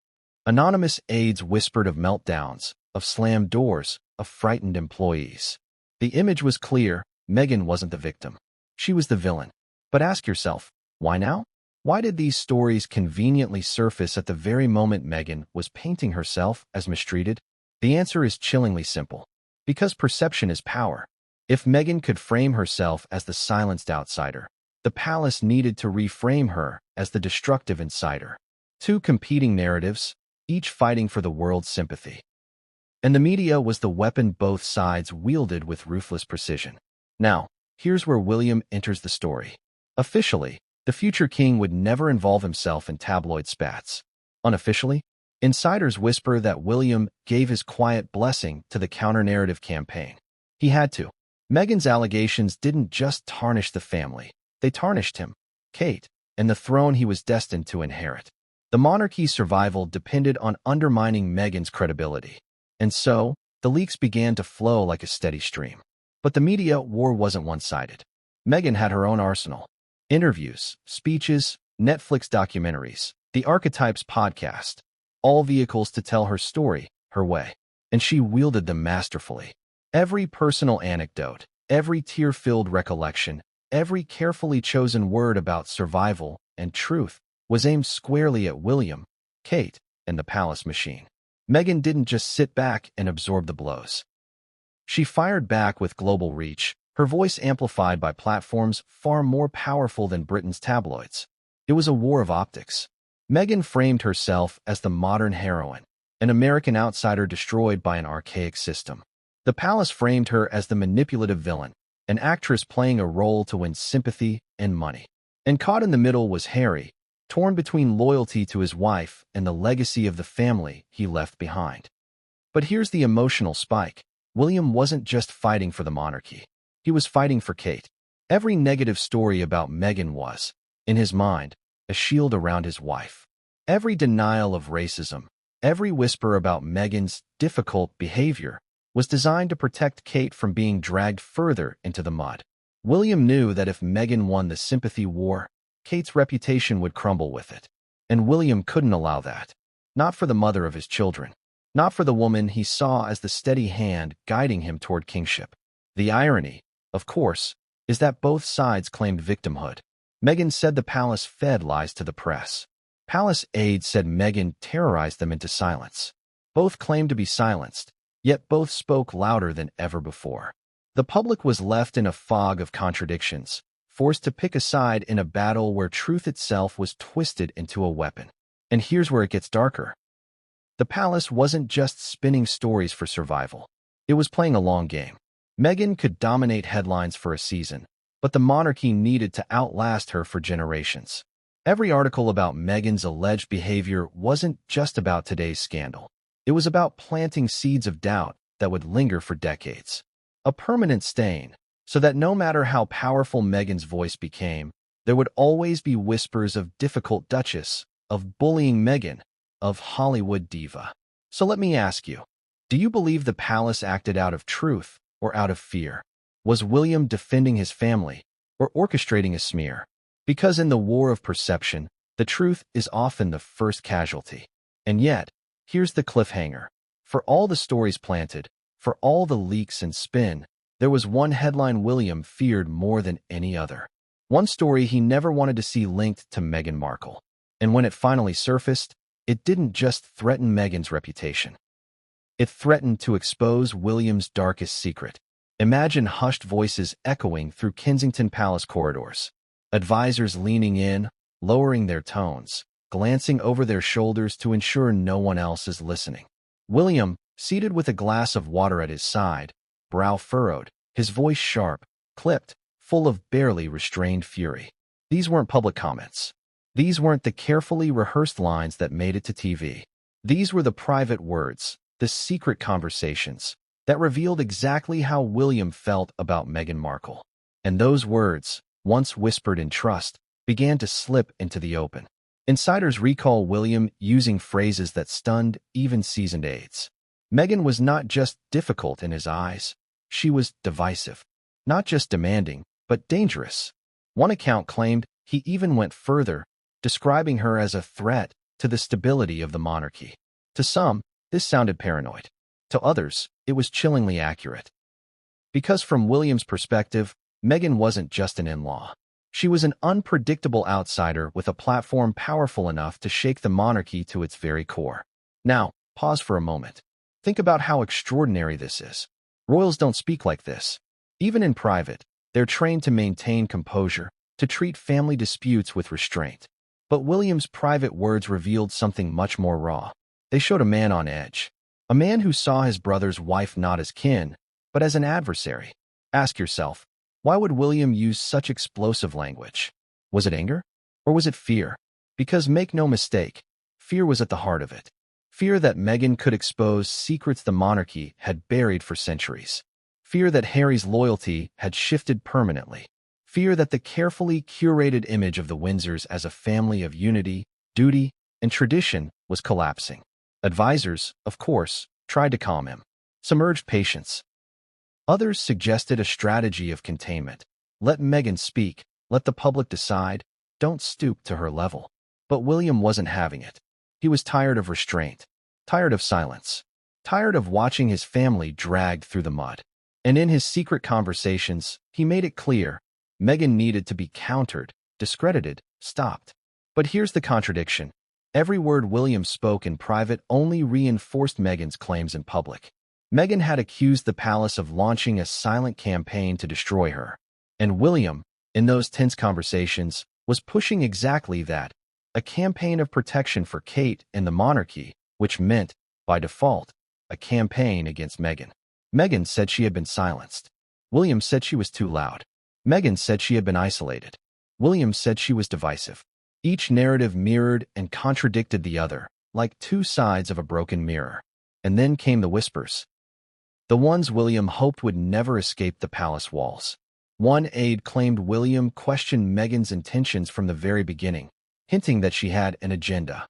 Anonymous aides whispered of meltdowns, of slammed doors, of frightened employees. The image was clear. Meghan wasn't the victim. She was the villain. But ask yourself, why now? Why did these stories conveniently surface at the very moment Meghan was painting herself as mistreated? The answer is chillingly simple. Because perception is power. If Meghan could frame herself as the silenced outsider, the palace needed to reframe her as the destructive insider. Two competing narratives, each fighting for the world's sympathy. And the media was the weapon both sides wielded with ruthless precision. Now, here's where William enters the story. Officially, the future king would never involve himself in tabloid spats. Unofficially, insiders whisper that William gave his quiet blessing to the counter-narrative campaign. He had to. Meghan's allegations didn't just tarnish the family. They tarnished him, Kate, and the throne he was destined to inherit. The monarchy's survival depended on undermining Meghan's credibility. And so, the leaks began to flow like a steady stream. But the media war wasn't one-sided. Meghan had her own arsenal. Interviews, speeches, Netflix documentaries. The Archetypes podcast. All vehicles to tell her story, her way. And she wielded them masterfully. Every personal anecdote, every tear-filled recollection, every carefully chosen word about survival and truth was aimed squarely at William, Kate, and the palace machine. Meghan didn't just sit back and absorb the blows. She fired back with global reach, her voice amplified by platforms far more powerful than Britain's tabloids. It was a war of optics. Meghan framed herself as the modern heroine, an American outsider destroyed by an archaic system. The palace framed her as the manipulative villain, an actress playing a role to win sympathy and money. And caught in the middle was Harry, torn between loyalty to his wife and the legacy of the family he left behind. But here's the emotional spike. William wasn't just fighting for the monarchy. He was fighting for Kate. Every negative story about Meghan was, in his mind, a shield around his wife. Every denial of racism, every whisper about Meghan's difficult behavior was designed to protect Kate from being dragged further into the mud. William knew that if Meghan won the sympathy war, Kate's reputation would crumble with it. And William couldn't allow that. Not for the mother of his children. Not for the woman he saw as the steady hand guiding him toward kingship. The irony, of course, is that both sides claimed victimhood. Meghan said the palace fed lies to the press. Palace aides said Meghan terrorized them into silence. Both claimed to be silenced, yet both spoke louder than ever before. The public was left in a fog of contradictions, forced to pick a side in a battle where truth itself was twisted into a weapon. And here's where it gets darker. The palace wasn't just spinning stories for survival. It was playing a long game. Meghan could dominate headlines for a season, but the monarchy needed to outlast her for generations. Every article about Meghan's alleged behavior wasn't just about today's scandal. It was about planting seeds of doubt that would linger for decades. A permanent stain, so that no matter how powerful Meghan's voice became, there would always be whispers of difficult Duchess, of bullying Meghan, of Hollywood diva. So let me ask you, do you believe the palace acted out of truth or out of fear? Was William defending his family or orchestrating a smear? Because in the war of perception, the truth is often the first casualty. And yet, here's the cliffhanger. For all the stories planted, for all the leaks and spin, there was one headline William feared more than any other. One story he never wanted to see linked to Meghan Markle. And when it finally surfaced, it didn't just threaten Meghan's reputation. It threatened to expose William's darkest secret. Imagine hushed voices echoing through Kensington Palace corridors. Advisors leaning in, lowering their tones, glancing over their shoulders to ensure no one else is listening. William, seated with a glass of water at his side, brow furrowed, his voice sharp, clipped, full of barely restrained fury. These weren't public comments. These weren't the carefully rehearsed lines that made it to TV. These were the private words, the secret conversations, that revealed exactly how William felt about Meghan Markle. And those words, once whispered in trust, began to slip into the open. Insiders recall William using phrases that stunned even seasoned aides. Meghan was not just difficult in his eyes. She was divisive. Not just demanding, but dangerous. One account claimed he even went further, describing her as a threat to the stability of the monarchy. To some, this sounded paranoid. To others, it was chillingly accurate. Because from William's perspective, Meghan wasn't just an in-law. She was an unpredictable outsider with a platform powerful enough to shake the monarchy to its very core. Now, pause for a moment. Think about how extraordinary this is. Royals don't speak like this. Even in private, they're trained to maintain composure, to treat family disputes with restraint. But William's private words revealed something much more raw. They showed a man on edge. A man who saw his brother's wife not as kin, but as an adversary. Ask yourself, why would William use such explosive language? Was it anger? Or was it fear? Because make no mistake, fear was at the heart of it. Fear that Meghan could expose secrets the monarchy had buried for centuries. Fear that Harry's loyalty had shifted permanently. Fear that the carefully curated image of the Windsors as a family of unity, duty, and tradition was collapsing. Advisors, of course, tried to calm him. Some urged patience. Others suggested a strategy of containment. Let Meghan speak, let the public decide, don't stoop to her level. But William wasn't having it. He was tired of restraint, tired of silence, tired of watching his family dragged through the mud. And in his secret conversations, he made it clear Meghan needed to be countered, discredited, stopped. But here's the contradiction. Every word William spoke in private only reinforced Meghan's claims in public. Meghan had accused the palace of launching a silent campaign to destroy her. And William, in those tense conversations, was pushing exactly that, a campaign of protection for Kate and the monarchy, which meant, by default, a campaign against Meghan. Meghan said she had been silenced. William said she was too loud. Meghan said she had been isolated. William said she was divisive. Each narrative mirrored and contradicted the other, like two sides of a broken mirror. And then came the whispers. The ones William hoped would never escape the palace walls. One aide claimed William questioned Meghan's intentions from the very beginning, hinting that she had an agenda.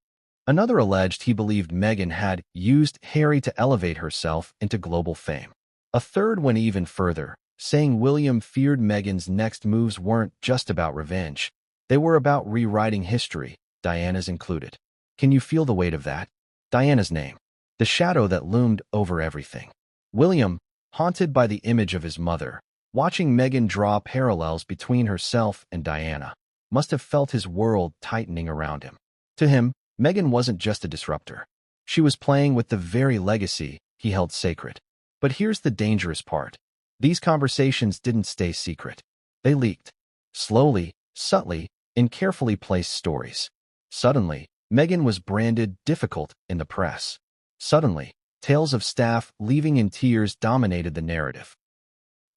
Another alleged he believed Meghan had used Harry to elevate herself into global fame. A third went even further, saying William feared Meghan's next moves weren't just about revenge. They were about rewriting history, Diana's included. Can you feel the weight of that? Diana's name. The shadow that loomed over everything. William, haunted by the image of his mother, watching Meghan draw parallels between herself and Diana, must have felt his world tightening around him. To him, Meghan wasn't just a disruptor. She was playing with the very legacy he held sacred. But here's the dangerous part. These conversations didn't stay secret. They leaked. Slowly, subtly, in carefully placed stories. Suddenly, Meghan was branded difficult in the press. Suddenly, tales of staff leaving in tears dominated the narrative.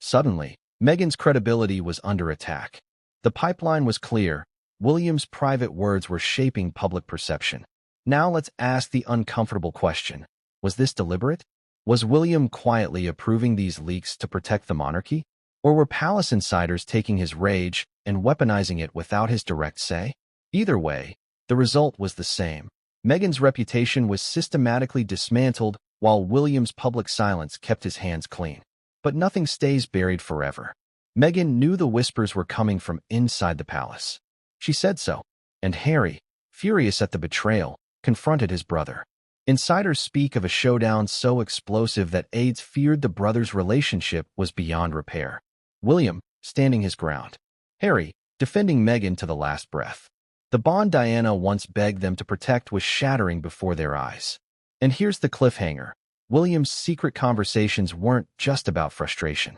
Suddenly, Meghan's credibility was under attack. The pipeline was clear. William's private words were shaping public perception. Now let's ask the uncomfortable question. Was this deliberate? Was William quietly approving these leaks to protect the monarchy? Or were palace insiders taking his rage and weaponizing it without his direct say? Either way, the result was the same. Meghan's reputation was systematically dismantled while William's public silence kept his hands clean. But nothing stays buried forever. Meghan knew the whispers were coming from inside the palace. She said so, and Harry, furious at the betrayal, confronted his brother. Insiders speak of a showdown so explosive that aides feared the brothers' relationship was beyond repair. William, standing his ground. Harry, defending Meghan to the last breath. The bond Diana once begged them to protect was shattering before their eyes. And here's the cliffhanger. William's secret conversations weren't just about frustration.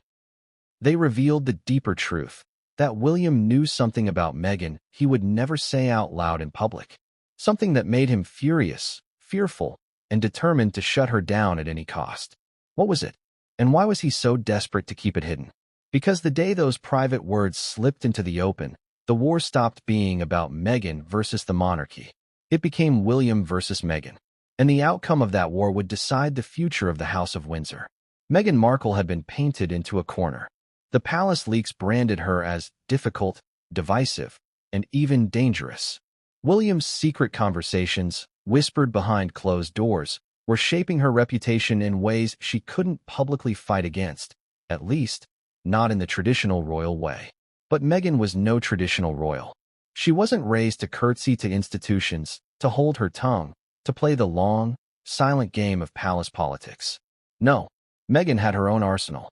They revealed the deeper truth, that William knew something about Meghan he would never say out loud in public. Something that made him furious, fearful, and determined to shut her down at any cost. What was it? And why was he so desperate to keep it hidden? Because the day those private words slipped into the open, the war stopped being about Meghan versus the monarchy. It became William versus Meghan. And the outcome of that war would decide the future of the House of Windsor. Meghan Markle had been painted into a corner. The palace leaks branded her as difficult, divisive, and even dangerous. William's secret conversations, whispered behind closed doors, were shaping her reputation in ways she couldn't publicly fight against, at least, not in the traditional royal way. But Meghan was no traditional royal. She wasn't raised to curtsy to institutions, to hold her tongue, to play the long, silent game of palace politics. No, Meghan had her own arsenal.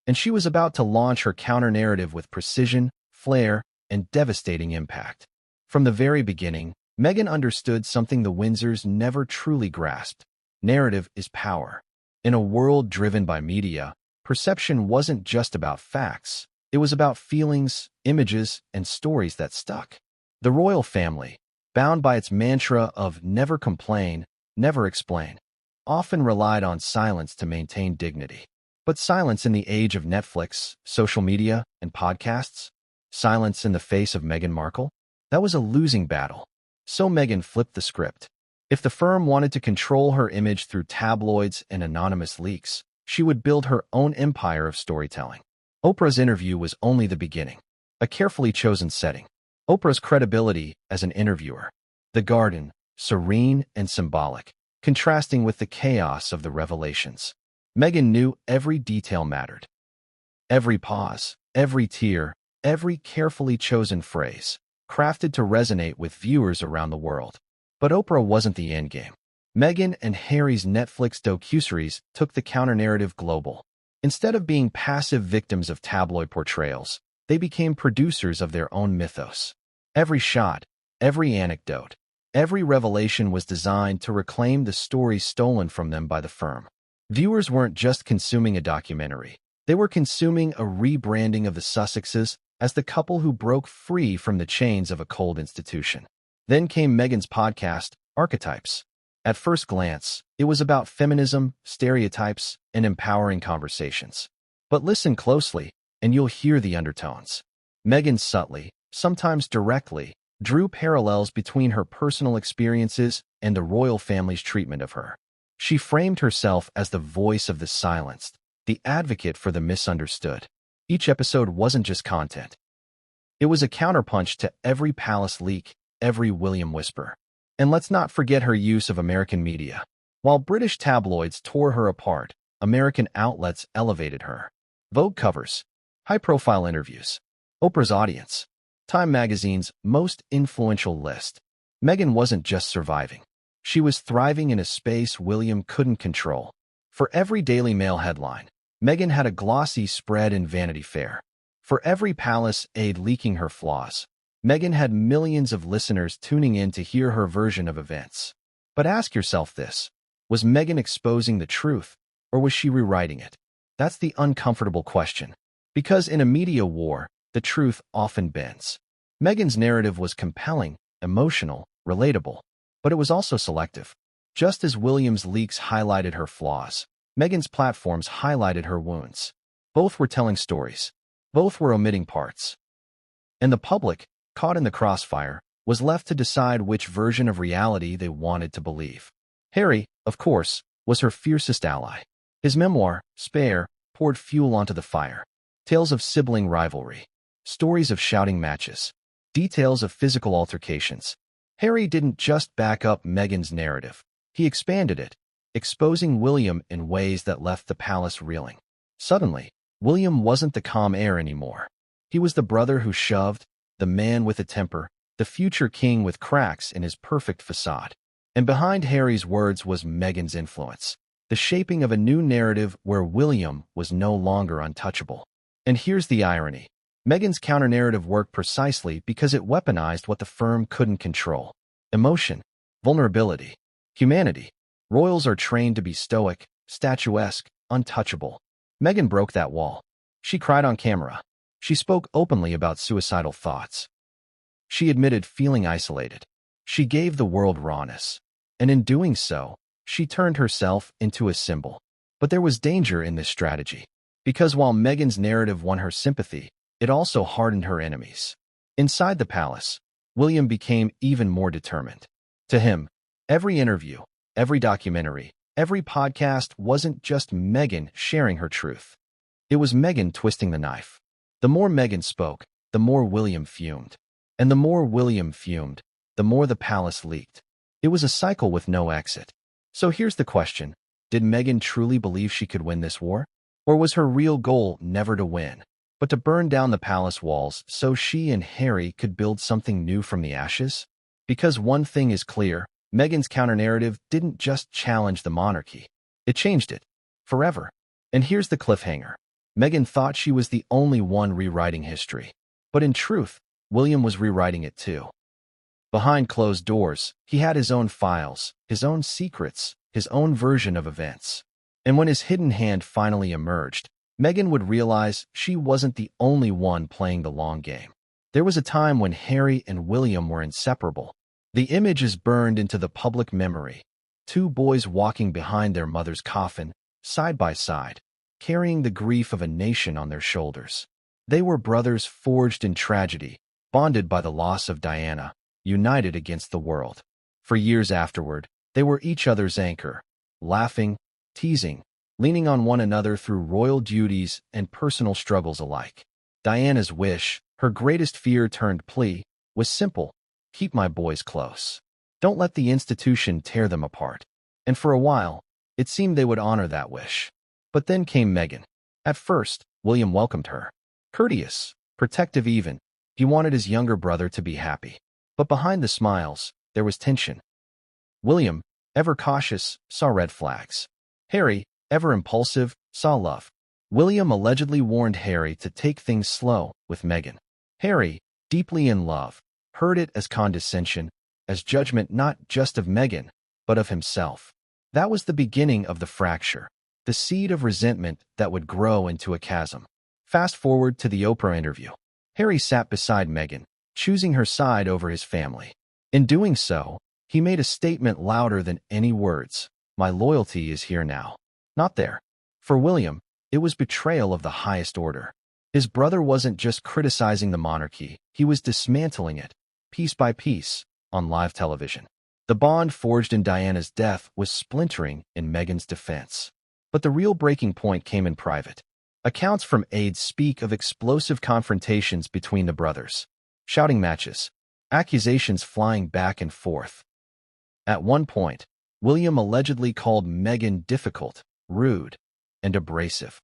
And she was about to launch her counter-narrative with precision, flair, and devastating impact. From the very beginning, Meghan understood something the Windsors never truly grasped. Narrative is power. In a world driven by media, perception wasn't just about facts. It was about feelings, images, and stories that stuck. The royal family, bound by its mantra of never complain, never explain, often relied on silence to maintain dignity. But silence in the age of Netflix, social media, and podcasts? Silence in the face of Meghan Markle? That was a losing battle. So Meghan flipped the script. If the firm wanted to control her image through tabloids and anonymous leaks, she would build her own empire of storytelling. Oprah's interview was only the beginning. A carefully chosen setting. Oprah's credibility as an interviewer. The garden, serene and symbolic, contrasting with the chaos of the revelations. Meghan knew every detail mattered. Every pause, every tear, every carefully chosen phrase. crafted to resonate with viewers around the world. But Oprah wasn't the endgame. Meghan and Harry's Netflix docuseries took the counter-narrative global. Instead of being passive victims of tabloid portrayals, they became producers of their own mythos. Every shot, every anecdote, every revelation was designed to reclaim the stories stolen from them by the firm. Viewers weren't just consuming a documentary. They were consuming a rebranding of the Sussexes as the couple who broke free from the chains of a cold institution. Then came Meghan's podcast, Archetypes. At first glance, it was about feminism, stereotypes, and empowering conversations. But listen closely, and you'll hear the undertones. Meghan subtly, sometimes directly, drew parallels between her personal experiences and the royal family's treatment of her. She framed herself as the voice of the silenced, the advocate for the misunderstood. Each episode wasn't just content. It was a counterpunch to every palace leak, every William whisper. And let's not forget her use of American media. While British tabloids tore her apart, American outlets elevated her. Vogue covers, high-profile interviews, Oprah's audience, Time magazine's most influential list. Meghan wasn't just surviving. She was thriving in a space William couldn't control. For every Daily Mail headline, Meghan had a glossy spread in Vanity Fair. For every palace aide leaking her flaws, Meghan had millions of listeners tuning in to hear her version of events. But ask yourself this: was Meghan exposing the truth, or was she rewriting it? That's the uncomfortable question. Because in a media war, the truth often bends. Meghan's narrative was compelling, emotional, relatable, but it was also selective. Just as William's leaks highlighted her flaws, Meghan's platforms highlighted her wounds. Both were telling stories. Both were omitting parts. And the public, caught in the crossfire, was left to decide which version of reality they wanted to believe. Harry, of course, was her fiercest ally. His memoir, Spare, poured fuel onto the fire. Tales of sibling rivalry, stories of shouting matches, details of physical altercations. Harry didn't just back up Meghan's narrative. He expanded it, exposing William in ways that left the palace reeling. Suddenly, William wasn't the calm heir anymore. He was the brother who shoved, the man with a temper, the future king with cracks in his perfect facade. And behind Harry's words was Meghan's influence, the shaping of a new narrative where William was no longer untouchable. And here's the irony. Meghan's counter-narrative worked precisely because it weaponized what the firm couldn't control: emotion, vulnerability, humanity. Royals are trained to be stoic, statuesque, untouchable. Meghan broke that wall. She cried on camera. She spoke openly about suicidal thoughts. She admitted feeling isolated. She gave the world rawness. And in doing so, she turned herself into a symbol. But there was danger in this strategy. Because while Meghan's narrative won her sympathy, it also hardened her enemies. Inside the palace, William became even more determined. To him, every interview, every documentary, every podcast wasn't just Meghan sharing her truth. It was Meghan twisting the knife. The more Meghan spoke, the more William fumed. And the more William fumed, the more the palace leaked. It was a cycle with no exit. So here's the question: did Meghan truly believe she could win this war? Or was her real goal never to win, but to burn down the palace walls so she and Harry could build something new from the ashes? Because one thing is clear: Meghan's counter-narrative didn't just challenge the monarchy. It changed it. Forever. And here's the cliffhanger. Meghan thought she was the only one rewriting history. But in truth, William was rewriting it too. Behind closed doors, he had his own files, his own secrets, his own version of events. And when his hidden hand finally emerged, Meghan would realize she wasn't the only one playing the long game. There was a time when Harry and William were inseparable. The image is burned into the public memory. Two boys walking behind their mother's coffin, side by side, carrying the grief of a nation on their shoulders. They were brothers forged in tragedy, bonded by the loss of Diana, united against the world. For years afterward, they were each other's anchor, laughing, teasing, leaning on one another through royal duties and personal struggles alike. Diana's wish, her greatest fear turned plea, was simple: keep my boys close. Don't let the institution tear them apart. And for a while, it seemed they would honor that wish. But then came Meghan. At first, William welcomed her. Courteous, protective even, He wanted his younger brother to be happy. But behind the smiles, there was tension. William, ever cautious, saw red flags. Harry, ever impulsive, saw love. William allegedly warned Harry to take things slow with Meghan. Harry, deeply in love, heard it as condescension, as judgment not just of Meghan, but of himself. That was the beginning of the fracture, the seed of resentment that would grow into a chasm. Fast forward to the Oprah interview. Harry sat beside Meghan, choosing her side over his family. In doing so, he made a statement louder than any words. My loyalty is here now, not there. For William, it was betrayal of the highest order. His brother wasn't just criticizing the monarchy, he was dismantling it, piece by piece, on live television. The bond forged in Diana's death was splintering in Meghan's defense. But the real breaking point came in private. Accounts from aides speak of explosive confrontations between the brothers, shouting matches, accusations flying back and forth. At one point, William allegedly called Meghan difficult, rude, and abrasive.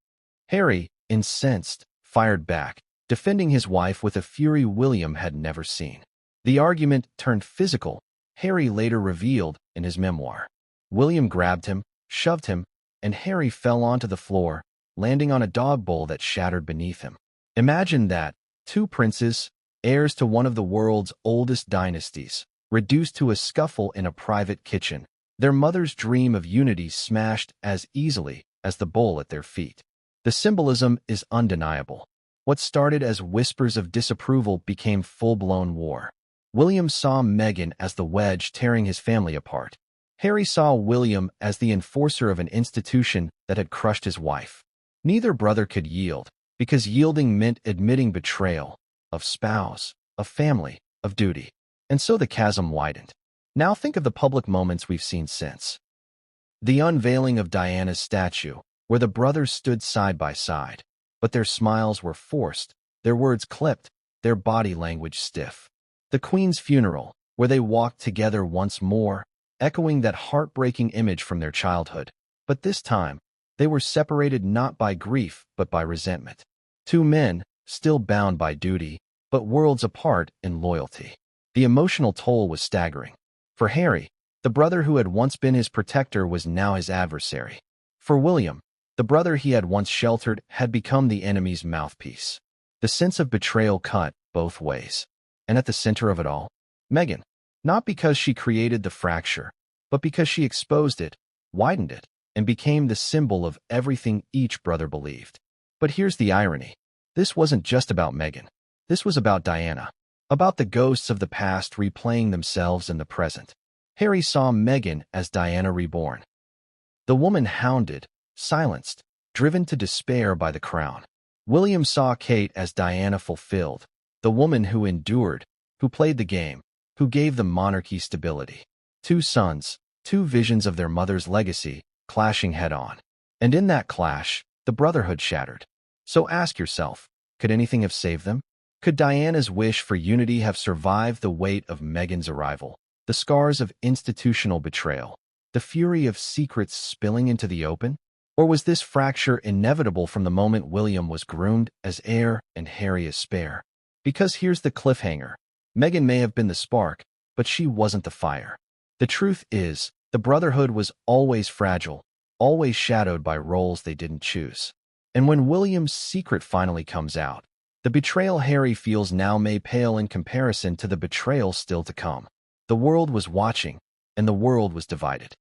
Harry, incensed, fired back, defending his wife with a fury William had never seen. The argument turned physical, Harry later revealed in his memoir. William grabbed him, shoved him, and Harry fell onto the floor, landing on a dog bowl that shattered beneath him. Imagine that, two princes, heirs to one of the world's oldest dynasties, reduced to a scuffle in a private kitchen, their mother's dream of unity smashed as easily as the bowl at their feet. The symbolism is undeniable. What started as whispers of disapproval became full-blown war. William saw Meghan as the wedge tearing his family apart. Harry saw William as the enforcer of an institution that had crushed his wife. Neither brother could yield, because yielding meant admitting betrayal, of spouse, of family, of duty. And so the chasm widened. Now think of the public moments we've seen since. The unveiling of Diana's statue, where the brothers stood side by side, but their smiles were forced, their words clipped, their body language stiff. The Queen's funeral, where they walked together once more, echoing that heartbreaking image from their childhood. But this time, they were separated not by grief but by resentment. Two men, still bound by duty, but worlds apart in loyalty. The emotional toll was staggering. For Harry, the brother who had once been his protector was now his adversary. For William, the brother he had once sheltered had become the enemy's mouthpiece. The sense of betrayal cut both ways. And at the center of it all, Meghan. Not because she created the fracture, but because she exposed it, widened it, and became the symbol of everything each brother believed. But here's the irony. This wasn't just about Meghan. This was about Diana. About the ghosts of the past replaying themselves in the present. Harry saw Meghan as Diana reborn. The woman hounded, silenced, driven to despair by the crown. William saw Kate as Diana fulfilled, the woman who endured, who played the game, who gave the monarchy stability. Two sons, two visions of their mother's legacy, clashing head-on. And in that clash, the brotherhood shattered. So ask yourself, could anything have saved them? Could Diana's wish for unity have survived the weight of Meghan's arrival, the scars of institutional betrayal, the fury of secrets spilling into the open? Or was this fracture inevitable from the moment William was groomed as heir and Harry as spare? Because here's the cliffhanger. Meghan may have been the spark, but she wasn't the fire. The truth is, the brotherhood was always fragile, always shadowed by roles they didn't choose. And when William's secret finally comes out, the betrayal Harry feels now may pale in comparison to the betrayal still to come. The world was watching, and the world was divided.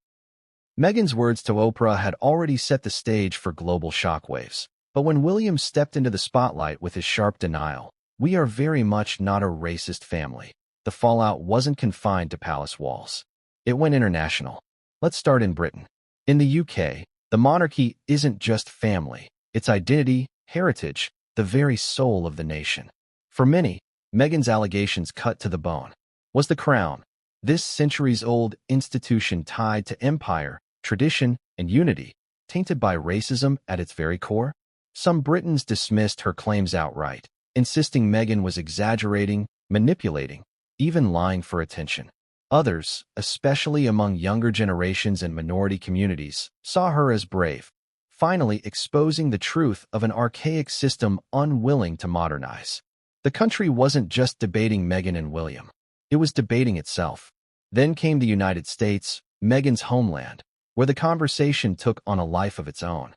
Meghan's words to Oprah had already set the stage for global shockwaves. But when William stepped into the spotlight with his sharp denial, "We are very much not a racist family," the fallout wasn't confined to palace walls. It went international. Let's start in Britain. In the UK, the monarchy isn't just family. It's identity, heritage, the very soul of the nation. For many, Meghan's allegations cut to the bone. Was the crown, this centuries-old institution tied to empire, tradition, and unity, tainted by racism at its very core? Some Britons dismissed her claims outright, insisting Meghan was exaggerating, manipulating, even lying for attention. Others, especially among younger generations and minority communities, saw her as brave, finally exposing the truth of an archaic system unwilling to modernize. The The country wasn't just debating Meghan and William. It was debating itself. Then came the United States, Meghan's homeland, where the conversation took on a life of its own.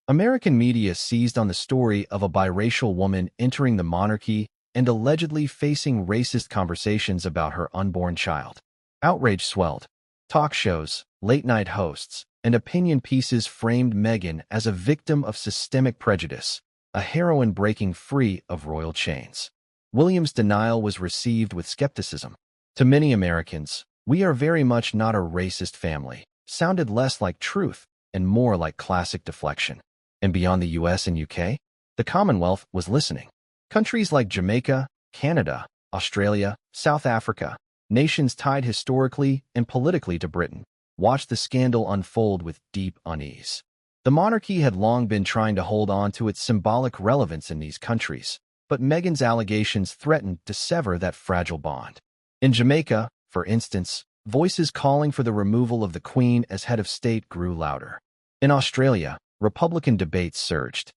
American media seized on the story of a biracial woman entering the monarchy and allegedly facing racist conversations about her unborn child. Outrage swelled. Talk shows, late-night hosts, and opinion pieces framed Meghan as a victim of systemic prejudice, a heroine breaking free of royal chains. William's denial was received with skepticism. To many Americans, "We are very much not a racist family," sounded less like truth and more like classic deflection. And beyond the US and UK, the Commonwealth was listening. Countries like Jamaica, Canada, Australia, South Africa, nations tied historically and politically to Britain, watched the scandal unfold with deep unease. The monarchy had long been trying to hold on to its symbolic relevance in these countries, but Meghan's allegations threatened to sever that fragile bond. In Jamaica, for instance, voices calling for the removal of the Queen as head of state grew louder. In Australia, Republican debates surged.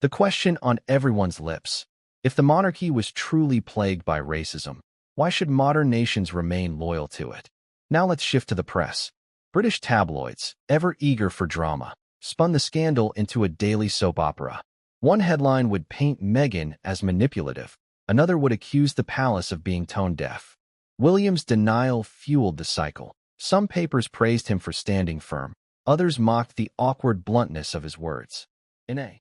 The question on everyone's lips: if the monarchy was truly plagued by racism, why should modern nations remain loyal to it? Now let's shift to the press. British tabloids, ever eager for drama, spun the scandal into a daily soap opera. One headline would paint Meghan as manipulative, another would accuse the palace of being tone-deaf. William's denial fueled the cycle. Some papers praised him for standing firm, others mocked the awkward bluntness of his words. In a